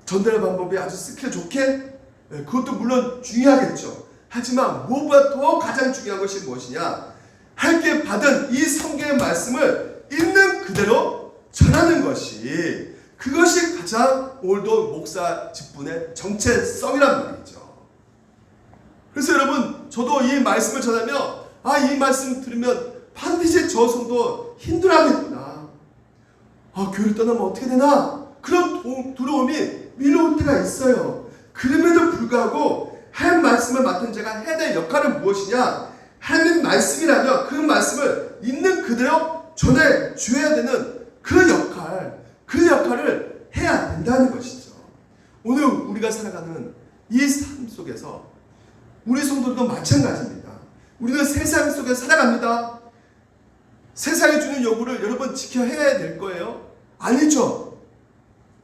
전달 방법이 아주 스킬 좋게 그것도 물론 중요하겠죠. 하지만 무엇보다 더 가장 중요한 것이 무엇이냐? 하나님께 받은 이 성경의 말씀을 있는 그대로 전하는 것이 그것이 가장 오늘도 목사 직분의 정체성이란 말이죠. 그래서 여러분, 저도 이 말씀을 전하면 이 말씀 들으면 반드시 저 성도 힘들어하겠구나. 교회를 떠나면 어떻게 되나? 그런 두려움이 밀려올 때가 있어요. 그럼에도 불구하고 하나님 말씀을 맡은 자가 해야 될 역할은 무엇이냐? 하나님 말씀이라면 그 말씀을 있는 그대로 전해줘야 되는 그 역할을 해야 된다는 것이죠. 오늘 우리가 살아가는 이 삶 속에서 우리 성도들도 마찬가지입니다. 우리는 세상 속에 살아갑니다. 세상이 주는 요구를 여러분 지켜야 될 거예요? 아니죠.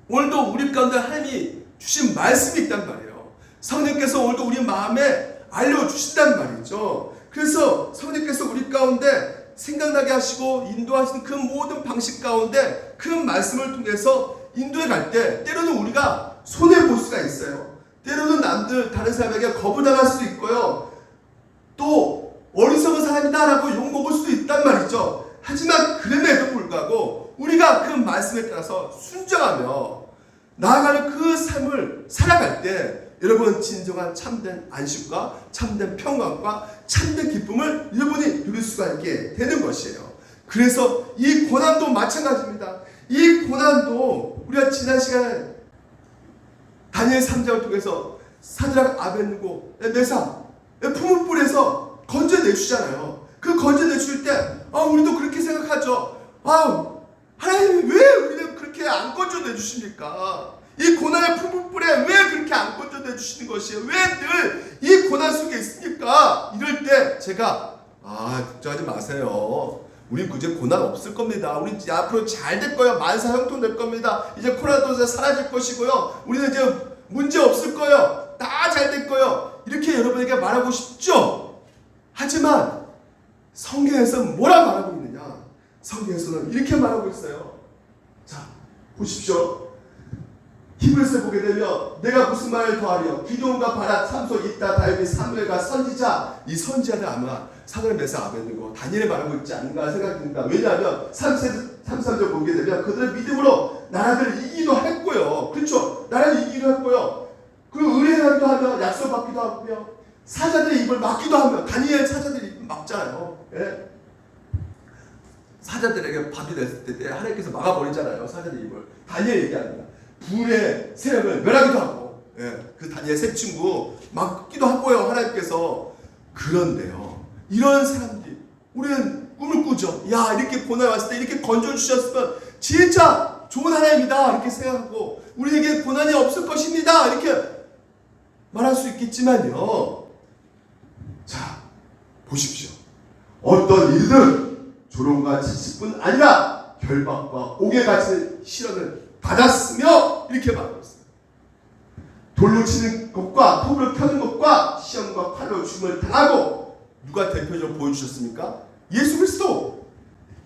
오늘도 우리 가운데 하나님이 주신 말씀이 있단 말이에요. 성령께서 오늘도 우리 마음에 알려주신단 말이죠. 그래서 성령께서 우리 가운데 생각나게 하시고 인도하시는 그 모든 방식 가운데 그 말씀을 통해서 인도해 갈 때 때로는 우리가 손해볼 수가 있어요. 때로는 다른 사람에게 거부당할 수도 있고요. 또 어리석은 사람이다라고 욕먹을 수도 있단 말이죠. 하지만 그럼에도 불구하고 우리가 그 말씀에 따라서 순종하며 나아가는 그 삶을 살아갈 때 여러분 진정한 참된 안식과 참된 평강과 참된 기쁨을 여러분이 누릴 수가 있게 되는 것이에요. 그래서 이 고난도 마찬가지입니다. 이 고난도 우리가 지난 시간에 다니엘 3장을 통해서 사드락, 아벳느고, 메사 풀무불에서 건져내주잖아요. 그 건져내줄 때 우리도 그렇게 생각하죠. 하나님 왜 우리는 그렇게 안 건져내주십니까? 이 고난의 풀무불에 왜 그렇게 안 건져내주시는 것이에요? 왜 늘 이 고난 속에 있습니까? 이럴 때 제가 걱정하지 마세요. 우리 이제 고난 없을 겁니다. 우리 이제 앞으로 잘 될 거예요. 만사 형통될 겁니다. 이제 코로나도 사라질 것이고요. 우리는 이제 문제 없을 거예요. 다 잘 될 거예요. 이렇게 여러분에게 말하고 싶죠? 하지만 성경에서는 뭐라 말하고 있느냐? 성경에서는 이렇게 말하고 있어요. 자, 보십시오. 히브리서에 보게 되면 내가 무슨 말을 더하리요? 기드온과 바락, 삼손, 이따, 다윗, 사무엘과 선지자, 이 선지자들 아마 사드락, 메사, 아벳느고, 다니엘이 말하고 있지 않는가 생각됩니다. 왜냐하면 3절 보게 되면 그들의 믿음으로 나라들을 이기기도 했고요. 그렇죠? 나라를 이기기도 했고요. 그리고 의뢰하기도 하며 약속받기도 하고요. 사자들의 입을 막기도 하며, 다니엘 사자들의 입을 막잖아요. 예? 사자들에게 밥이 됐을 때 하나님께서 막아버리잖아요. 사자들의 입을. 다니엘 얘기합니다. 불의 세력을 멸하기도 하고, 그 다니엘 세 친구 막기도 하고요. 하나님께서. 그런데요, 이런 사람들이 우리는 꿈을 꾸죠. 야, 이렇게 고난 왔을 때 이렇게 건져주셨으면 진짜 좋은 하나님이다 이렇게 생각하고 우리에게 고난이 없을 것입니다 이렇게 말할 수 있겠지만요, 자 보십시오. 어떤 일들은 조롱과 채찍뿐 아니라 결박과 옥에 갇힌 시련을 받았으며 이렇게 말하고 있어요. 돌로 치는 것과 톱을 펴는 것과 시험과 칼로 죽음을 당하고, 누가 대표적으로 보여주셨습니까? 예수 그리스도.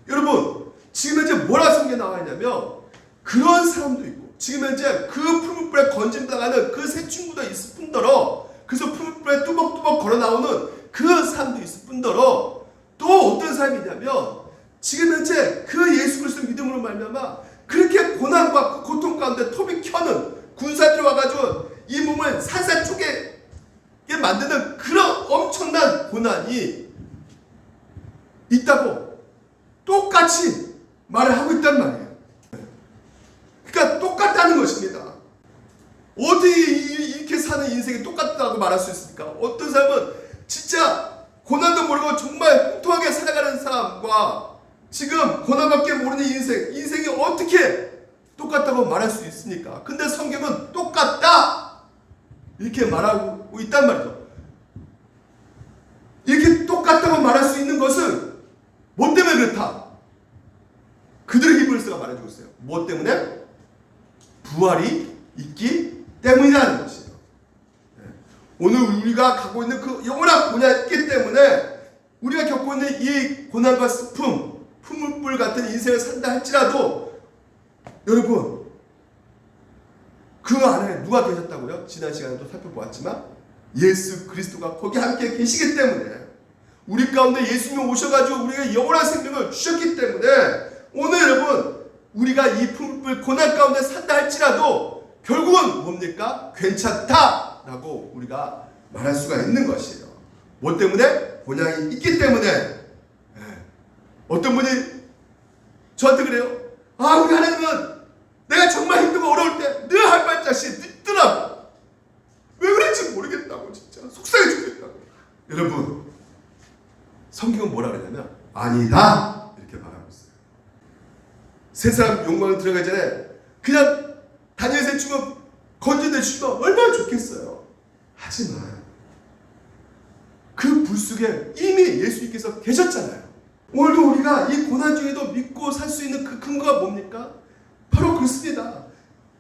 여러분 지금 현재 뭐라 성경에 나와 있냐면 그런 사람도 있고, 지금 현재 그 풀무불에 건짐당하는 그 세 친구도 있을 뿐더러, 그래서 풀무불에 뚜벅뚜벅 걸어 나오는 그 사람도 있을 뿐더러 또 어떤 사람이냐면 지금 현재 그 예수 그리스도 믿음으로 말미암아 그렇게 고난과 고통 가운데 톱이 켜는 군사들이 와가지고 이 몸을 살살 쪼개게 만드는 그런 엄청난 고난이 있다고 똑같이 말을 하고 있단 말이에요. 그러니까 똑같다는 것입니다. 어떻게 이렇게 사는 인생이 똑같다고 말할 수 있습니까? 어떤 사람은 진짜 고난도 모르고 정말 통통하게 살아가는 사람과 지금 고난밖에 모르는 인생이 어떻게 똑같다고 말할 수 있습니까? 근데 성경은 똑같다 이렇게 말하고 있단 말이죠. 이렇게 똑같다고 말할 수 있는 것은 뭐 때문에 그렇다? 그들의 히브리서가 말해주고 있어요. 뭐 때문에? 부활이 있기 때문이라는 것이에요. 오늘 우리가 갖고 있는 그 영원한 고난이 있기 때문에 우리가 겪고 있는 이 고난과 슬픔, 풀무불 같은 인생을 산다 할지라도 여러분 그 안에 누가 계셨다고요? 지난 시간에도 살펴보았지만 예수 그리스도가 거기 함께 계시기 때문에, 우리 가운데 예수님이 오셔가지고 우리에게 영원한 생명을 주셨기 때문에 오늘 여러분 우리가 이 풀무불 고난 가운데 산다 할지라도 결국은 뭡니까? 괜찮다라고 우리가 말할 수가 있는 것이에요. 뭐 때문에? 고난이 있기 때문에. 어떤 분이 저한테 그래요. 우리 하나님은 내가 정말 힘들고 어려울 때 늘 할 발자씩 늦더라고. 왜 그런지 모르겠다고 진짜 속상해 죽겠다고. 여러분 성경은 뭐라 그러냐면 아니다 이렇게 말하고 있어요. 세상 욕망을 들어가기 전에 그냥 다니엘 세 친구 건져내주시면 얼마나 좋겠어요. 하지만 그 불 속에 이미 예수님께서 계셨잖아요. 오늘도 우리가 이 고난 중에도 믿고 살 수 있는 그 근거가 뭡니까? 바로 그렇습니다.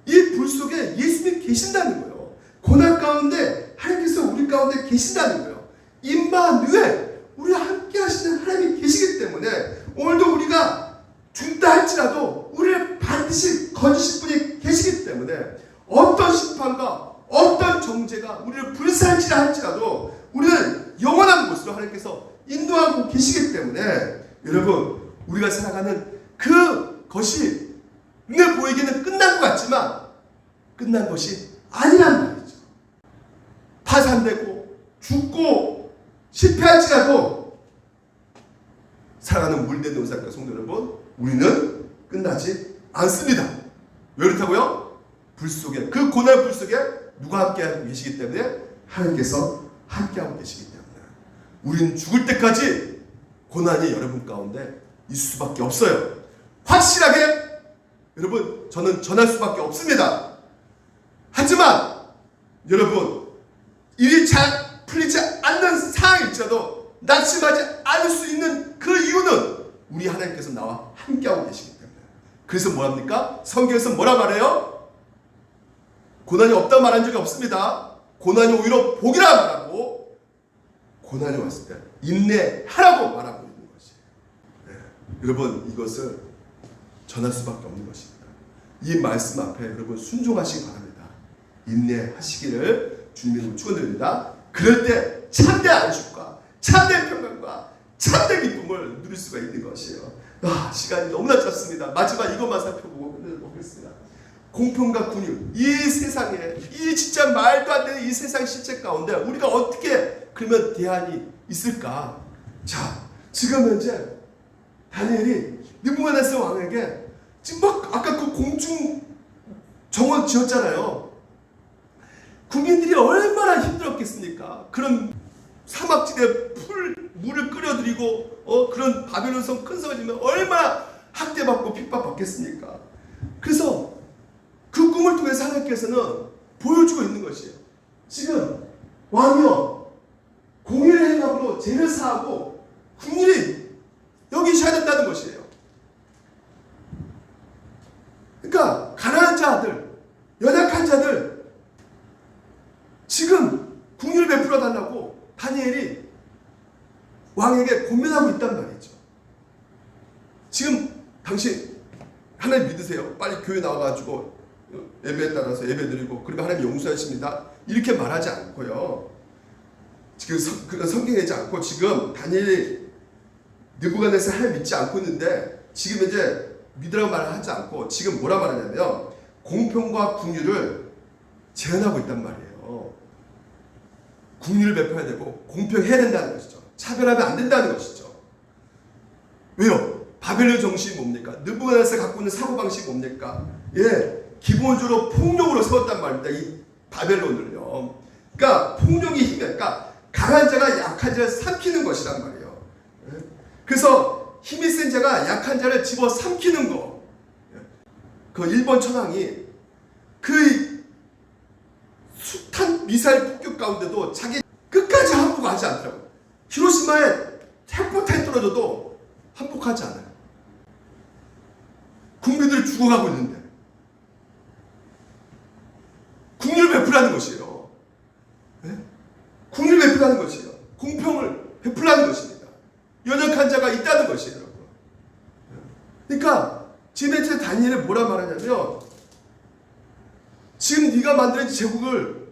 이 불 속에 예수님이 계신다는 거예요. 고난 가운데 하나님께서 우리 가운데 계신다는 거예요. 임마누엘, 우리와 함께 하시는 하나님이 계시기 때문에 오늘도 우리가 죽다 할지라도 우리를 반드시 건지실 분이 계시기 때문에 어떤 심판과 어떤 정죄가 우리를 불살지라 할지라도 우리는 영원한 곳으로 하나님께서 인도하고 계시기 때문에 여러분 우리가 살아가는 그것이 눈에 보이기는 끝난 것 같지만 끝난 것이 아니란 말이죠. 파산되고 죽고 실패할지라도 사랑하는 물된 노사과 성도 여러분, 우리는 끝나지 않습니다. 왜 그렇다고요? 불 속에, 그 고난 불 속에 누가 함께하고 계시기 때문에 하나님께서 함께하고 계시기 때문에 우리는 죽을 때까지 고난이 여러분 가운데 있을 수밖에 없어요. 확실하게 여러분 저는 전할 수밖에 없습니다. 하지만 여러분 일이 잘 풀리지 않는 상황일지라도 낙심하지 않을 수 있는 그 이유는 우리 하나님께서 나와 함께하고 계시기 때문에. 그래서 뭐랍니까? 성경에서 뭐라 말해요? 고난이 없다 말한 적이 없습니다. 고난이 오히려 복이라 말하고 고난이 왔을 때 인내하라고 말하고 있는 것이에요. 네. 여러분 이것을 전할 수밖에 없는 것입니다. 이 말씀 앞에 여러분 순종하시기 바랍니다. 인내하시기를 주님으로 축원드립니다. 그럴 때 참된 안식과 참된 평강과 참된 기쁨을 누릴 수가 있는 것이에요. 시간이 너무나 짧습니다. 마지막 이것만 살펴보겠습니다. 공평과 군유, 이 세상에 이 진짜 말도 안 되는 이 세상 실제 가운데 우리가 어떻게 그러면 대안이 있을까? 자, 지금 현재 다니엘이 느부갓네살 왕에게 지금 막 아까 그 공중 정원 지었잖아요. 국민들이 얼마나 힘들었겠습니까? 그런 사막지대 물을 끓여드리고 그런 바벨론 성 큰 성을 지면 얼마나 학대받고 핍박받겠습니까? 그래서 그 꿈을 통해서 하나님께서는 보여주고 있는 것이에요. 지금 왕이여 공의의 행함으로 죄를 사하고 국민이 여기 있어야 된다는 것이에요. 그러니까 가난한 자들, 연약한 자들 지금 국리를 베풀어 달라고 다니엘이 왕에게 고민하고 있단 말이죠. 지금 당신 하나님 믿으세요. 빨리 교회 나와가지고 예배에 따라서 예배 드리고 그러면 하나님 용서하십니다. 이렇게 말하지 않고요. 지금 성경하지 않고 지금 다니엘이 느부갓네살 하나님 믿지 않고 있는데 지금 이제 믿으라고 말을 하지 않고 지금 뭐라 말하냐면 공평과 국리를 제한하고 있단 말이에요. 국리를 베풀어야 되고 공평해야 된다는 것이죠. 차별하면 안 된다는 것이죠. 왜요? 바벨론 정신이 뭡니까? 느부갓네살 갖고 있는 사고방식이 뭡니까? 기본적으로 폭력으로 세웠단 말입니다. 이 바벨론을요. 그러니까 폭력이 힘이야. 그러니까 강한 자가 약한 자를 삼키는 것이란 말이에요. 그래서 힘이 센 자가 약한 자를 집어 삼키는 거. 그 일본 천황이 그 숱한 미사일 폭격 가운데도 자기 끝까지 항복하지 않더라고요. 히로시마에 핵폭탄이 떨어져도 항복하지 않아요. 국민들이 죽어가고 있는데 국리를 베풀라는 것이에요. 국리를 베풀라는 것이에요. 공평을 베풀라는 것입니다. 연약한 자가 있다는 것이에요. 여러분. 그러니까 지금 다니엘이 뭐라 말하냐면 지금 네가 만든 제국을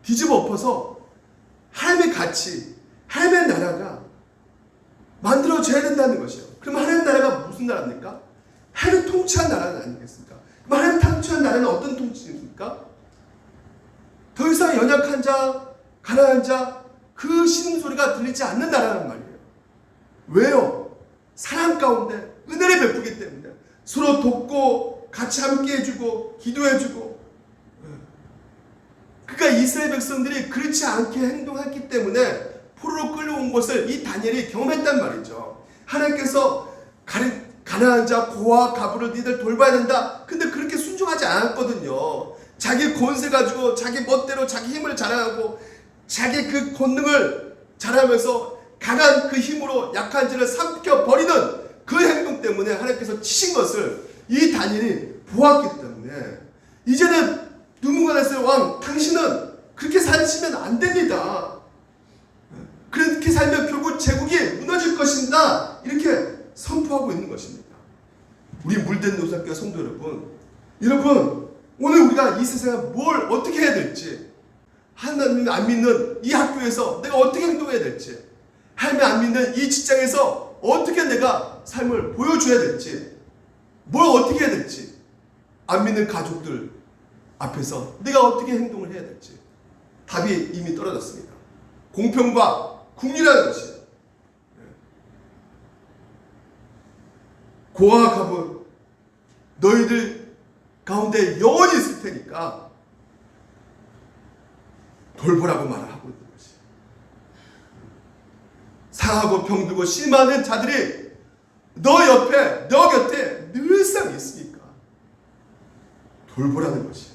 뒤집어 엎어서 하나님의 가치, 하나님의 나라가 만들어져야 된다는 것이에요. 그럼 하나님 나라가 무슨 나라입니까? 하나님 통치한 나라는 아니겠습니까? 그럼 하나님 통치한 나라는 어떤 통치입니까? 더 이상 연약한 자, 가난한 자, 그 신음소리가 들리지 않는 나라란 말이에요. 왜요? 사랑 가운데 은혜를 베푸기 때문에 서로 돕고 같이 함께 해주고 기도해주고. 그러니까 이스라엘 백성들이 그렇지 않게 행동했기 때문에 포로로 끌려온 것을 이 다니엘이 경험했단 말이죠. 하나님께서 가난한 자, 고아, 가부를 니들 돌봐야 된다. 근데 그렇게 순종하지 않았거든요. 자기 권세 가지고 자기 멋대로 자기 힘을 자랑하고 자기 그 권능을 자랑하면서 강한 그 힘으로 약한 자를 삼켜버리는 그 행동 때문에 하나님께서 치신 것을 이 다니엘이 보았기 때문에 이제는 느부갓네살 왕 당신은 그렇게 사시면 안 됩니다. 그렇게 살면 결국 제국이 무너질 것입니다. 이렇게 선포하고 있는 것입니다. 우리 물된 노사교회 성도 여러분 오늘 우리가 이 세상에 뭘 어떻게 해야 될지, 하나님 안 믿는 이 학교에서 내가 어떻게 행동해야 될지, 하나님 안 믿는 이 직장에서 어떻게 내가 삶을 보여줘야 될지, 뭘 어떻게 해야 될지, 안 믿는 가족들 앞에서 내가 어떻게 행동을 해야 될지, 답이 이미 떨어졌습니다. 공평과 국리라는 것이에요. 고아와 갑은 너희들 가운데 영원히 있을 테니까 돌보라고 말을 하고 있는 것이에요. 상하고 병들고 심하는 자들이 너 옆에, 너 곁에 늘상 있으니까 돌보라는 것이에요.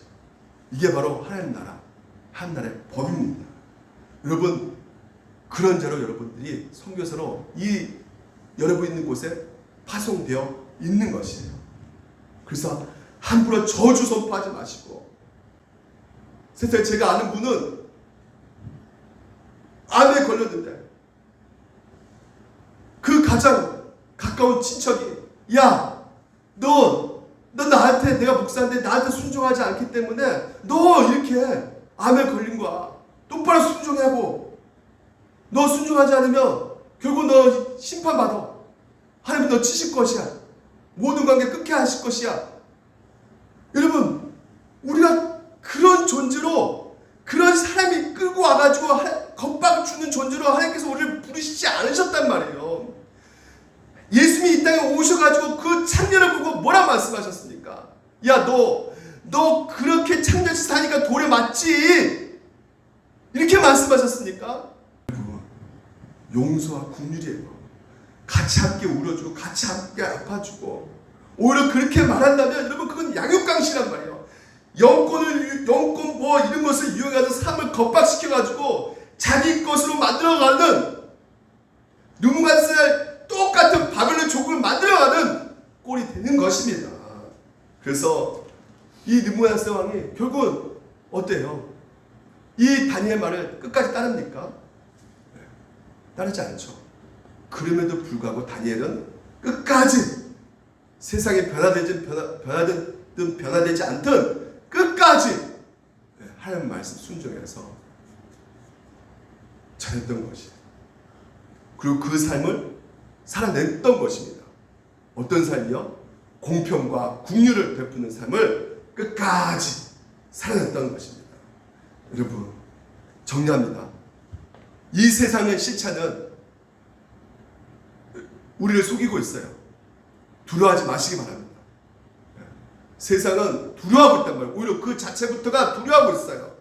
이게 바로 하나님 나라, 하나님의 법입니다. 여러분, 그런 자로 여러분들이 선교사로 이 여러분 있는 곳에 파송되어 있는 것이에요. 그래서 함부로 저주 선포하지 마시고, 세상에 제가 아는 분은 암에 걸렸는데 그 가장 가까운 친척이 야, 너 나한테, 내가 목사인데 나한테 순종하지 않기 때문에 너 이렇게 암에 걸린 거야. 똑바로 순종하고 너 순종하지 않으면 결국 너 심판받아. 하나님 너 치실 것이야. 모든 관계 끊게 하실 것이야. 여러분, 우리가 그런 존재로, 그런 사람이 끌고 와가지고 겁박 주는 존재로 하나님께서 우리를 부르시지 않으셨단 말이에요. 예수님이 이 땅에 오셔가지고 그 창녀를 보고 뭐라 말씀하셨습니까? 야, 너 그렇게 창녀짓 사니까 돌에 맞지? 이렇게 말씀하셨습니까? 용서와 긍휼이에요. 같이 함께 울어주고 같이 함께 아파주고, 오히려 그렇게 말한다면 여러분, 그건 양육강식이란 말이에요. 영권 뭐 이런 것을 이용해서 삶을 겁박시켜가지고 자기 것으로 만들어가는, 누군가를 똑같은 바벨론 족을 만들어가는 꼴이 되는 것입니다. 그래서 이 느부갓네살 왕이 결국은 어때요? 이 다니엘 말을 끝까지 따릅니까? 따르지 않죠. 그럼에도 불구하고 다니엘은 끝까지 세상에 변화되든 변화되지 않든 끝까지 하나님 말씀 순종해서 전했던 것이에요. 그리고 그 삶을 살아냈던 것입니다. 어떤 삶이요? 공평과 긍휼을 베푸는 삶을 끝까지 살아냈던 것입니다. 여러분, 정리합니다. 이 세상의 실체는 우리를 속이고 있어요. 두려워하지 마시기 바랍니다. 세상은 두려워하고 있단 말이에요. 오히려 그 자체부터가 두려워하고 있어요.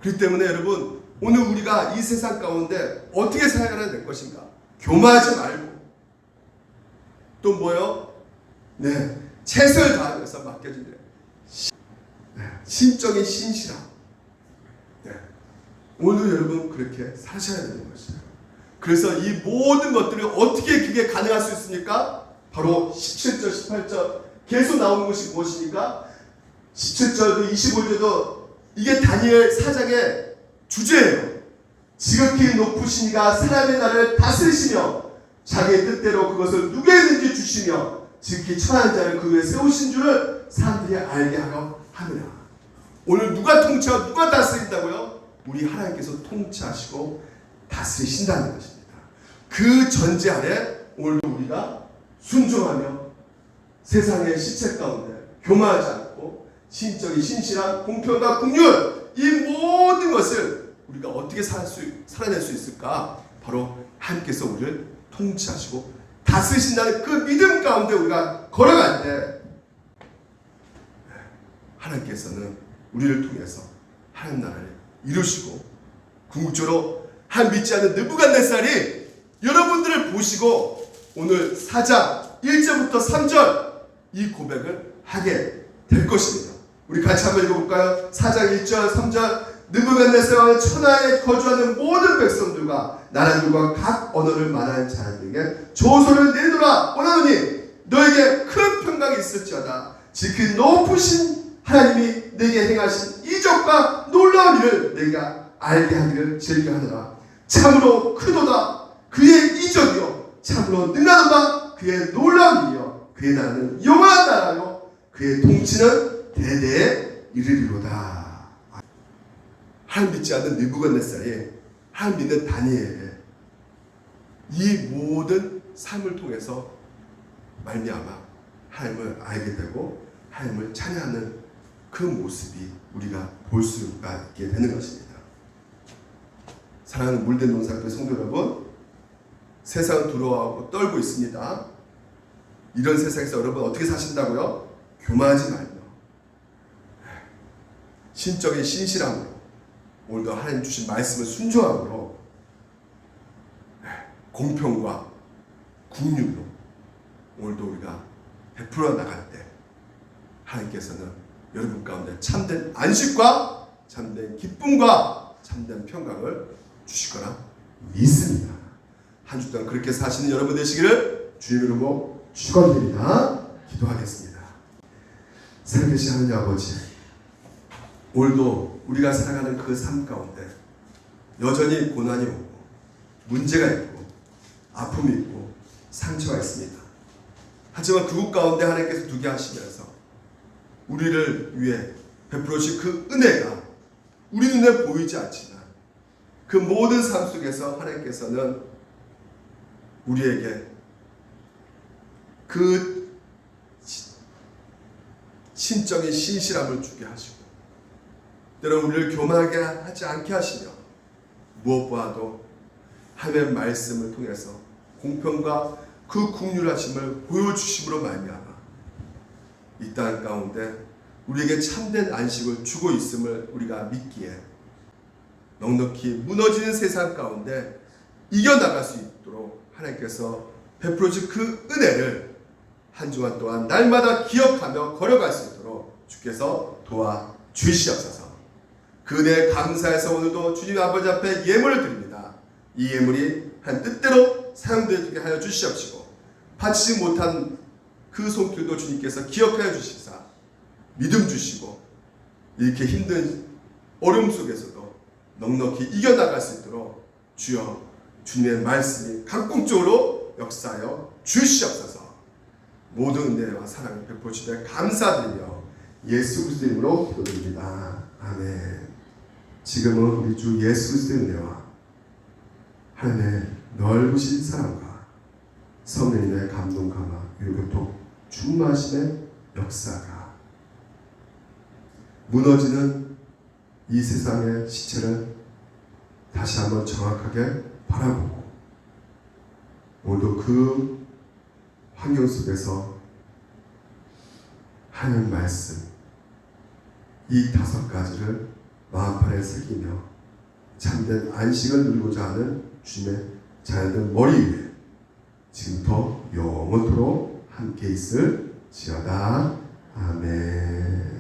그렇기 때문에 여러분, 오늘 우리가 이 세상 가운데 어떻게 살아야 될 것인가? 교만하지 말고, 또 뭐요? 최선을 다하면서 맡겨주는 신적인 신실함. 오늘 여러분 그렇게 사셔야 되는 것이에요. 그래서 이 모든 것들이 어떻게 그게 가능할 수 있습니까? 바로 17절, 18절 계속 나오는 것이 무엇입니까? 17절도 25절도 이게 다니엘 사장의 주제예요. 지극히 높으신 이가 사람의 나라를 다스리시며 자기의 뜻대로 그것을 누구에든지 주시며 지극히 천한 자를 그 위에 세우신 줄을 사람들이 알게 하려 함이라. 오늘 누가 통치하고 누가 다스린다고요? 우리 하나님께서 통치하시고 다스리신다는 것입니다. 그 전제 아래 오늘도 우리가 순종하며 세상의 시체 가운데 교만하지 않고 신적인 신실한 공평과 긍휼, 이 모든 것을 우리가 어떻게 살아낼 수 있을까? 바로 하나님께서 우리를 통치하시고 다스리신다는 그 믿음 가운데 우리가 걸어갈 때 하나님께서는 우리를 통해서 하나님 나라를 이루시고, 궁극적으로 한 믿지 않는 느부갓네살이 여러분들을 보시고 오늘 4장 1절부터 3절 이 고백을 하게 될 것입니다. 우리 같이 한번 읽어볼까요? 4장 1절 3절 느부갓네살 왕은 천하에 거주하는 모든 백성들과 나라들과 각 언어를 말하는 자들에게 조소를 내놓으라 원하노니 너에게 큰 평강이 있을지어다. 지극히 높으신 하나님이 내게 행하신 이적과 놀라운 일을 내가 알게 하기를 즐겨하노라. 참으로 크도다 그의 이적이요 참으로 능하도다 그의 놀라운 일이요 그의 나라는 영원한 나라요 그의 통치는 대대에 이르리로다. 하나님 믿지 않는 느부갓네살이 하나님 믿는 다니엘의 이 모든 삶을 통해서 말미암아 하나님을 알게 되고 하나님을 찬양하는 그 모습이 우리가 볼 수가 있게 되는 것입니다. 사랑하는 물된 농사꾼 성도 여러분, 세상은 두려워하고 떨고 있습니다. 이런 세상에서 여러분 어떻게 사신다고요? 교만하지 말며 신적인 신실함으로 오늘도 하나님 주신 말씀을 순종함으로 공평과 국률로 오늘도 우리가 베풀어 나갈 때 하나님께서는 여러분 가운데 참된 안식과 참된 기쁨과 참된 평강을 주실 거라 믿습니다. 한 주 동안 그렇게 사시는 여러분 되시기를 주님 이름으로 축원드립니다. 기도하겠습니다. 살아계신 하나님 아버지, 오늘도 우리가 살아가는 그 삶 가운데 여전히 고난이 오고 문제가 있고 아픔이 있고 상처가 있습니다. 하지만 그곳 가운데 하나님께서 두게 하시면서 우리를 위해 베풀어 주신 그 은혜가 우리 눈에 보이지 않지만 그 모든 삶 속에서 하나님께서는 우리에게 그 신적인 신실함을 주게 하시고 때로 우리를 교만하게 하지 않게 하시며 무엇보다도 하나님의 말씀을 통해서 공평과 그 국률하심을 보여주심으로 말미암아 이 땅 가운데 우리에게 참된 안식을 주고 있음을 우리가 믿기에 넉넉히 무너지는 세상 가운데 이겨나갈 수 있도록 하나님께서 베풀어 주신 그 은혜를 한 주간 동안 날마다 기억하며 걸어갈 수 있도록 주께서 도와주시옵소서. 그 은혜에 감사해서 오늘도 주님 아버지 앞에 예물을 드립니다. 이 예물이 한 뜻대로 사용되게 하여 주시옵시고 바치지 못한 그 손길도 주님께서 기억하여 주시사 믿음 주시고 이렇게 힘든 어려움 속에서도 넉넉히 이겨나갈 수 있도록 주여 주님의 말씀이 강공적으로 역사하여 주시옵소서. 모든 은혜와 사랑을 베풀어 주시되 감사드리며 예수 그리스도의 이름으로 기도드립니다. 아멘. 지금은 우리 주 예수 그리스도의 은혜와 하나님의 넓으신 사랑과 성령님의 감동 감화 교통 충만하심의 역사가 무너지는 이 세상의 시체를 다시 한번 정확하게 바라보고 오늘도 그 환경 속에서 하나님 말씀 이 5가지를 마음판에 새기며 참된 안식을 누리고자 하는 주님의 자녀들 머리 위에 지금부터 영원토록 함께 있을지어다. 아멘.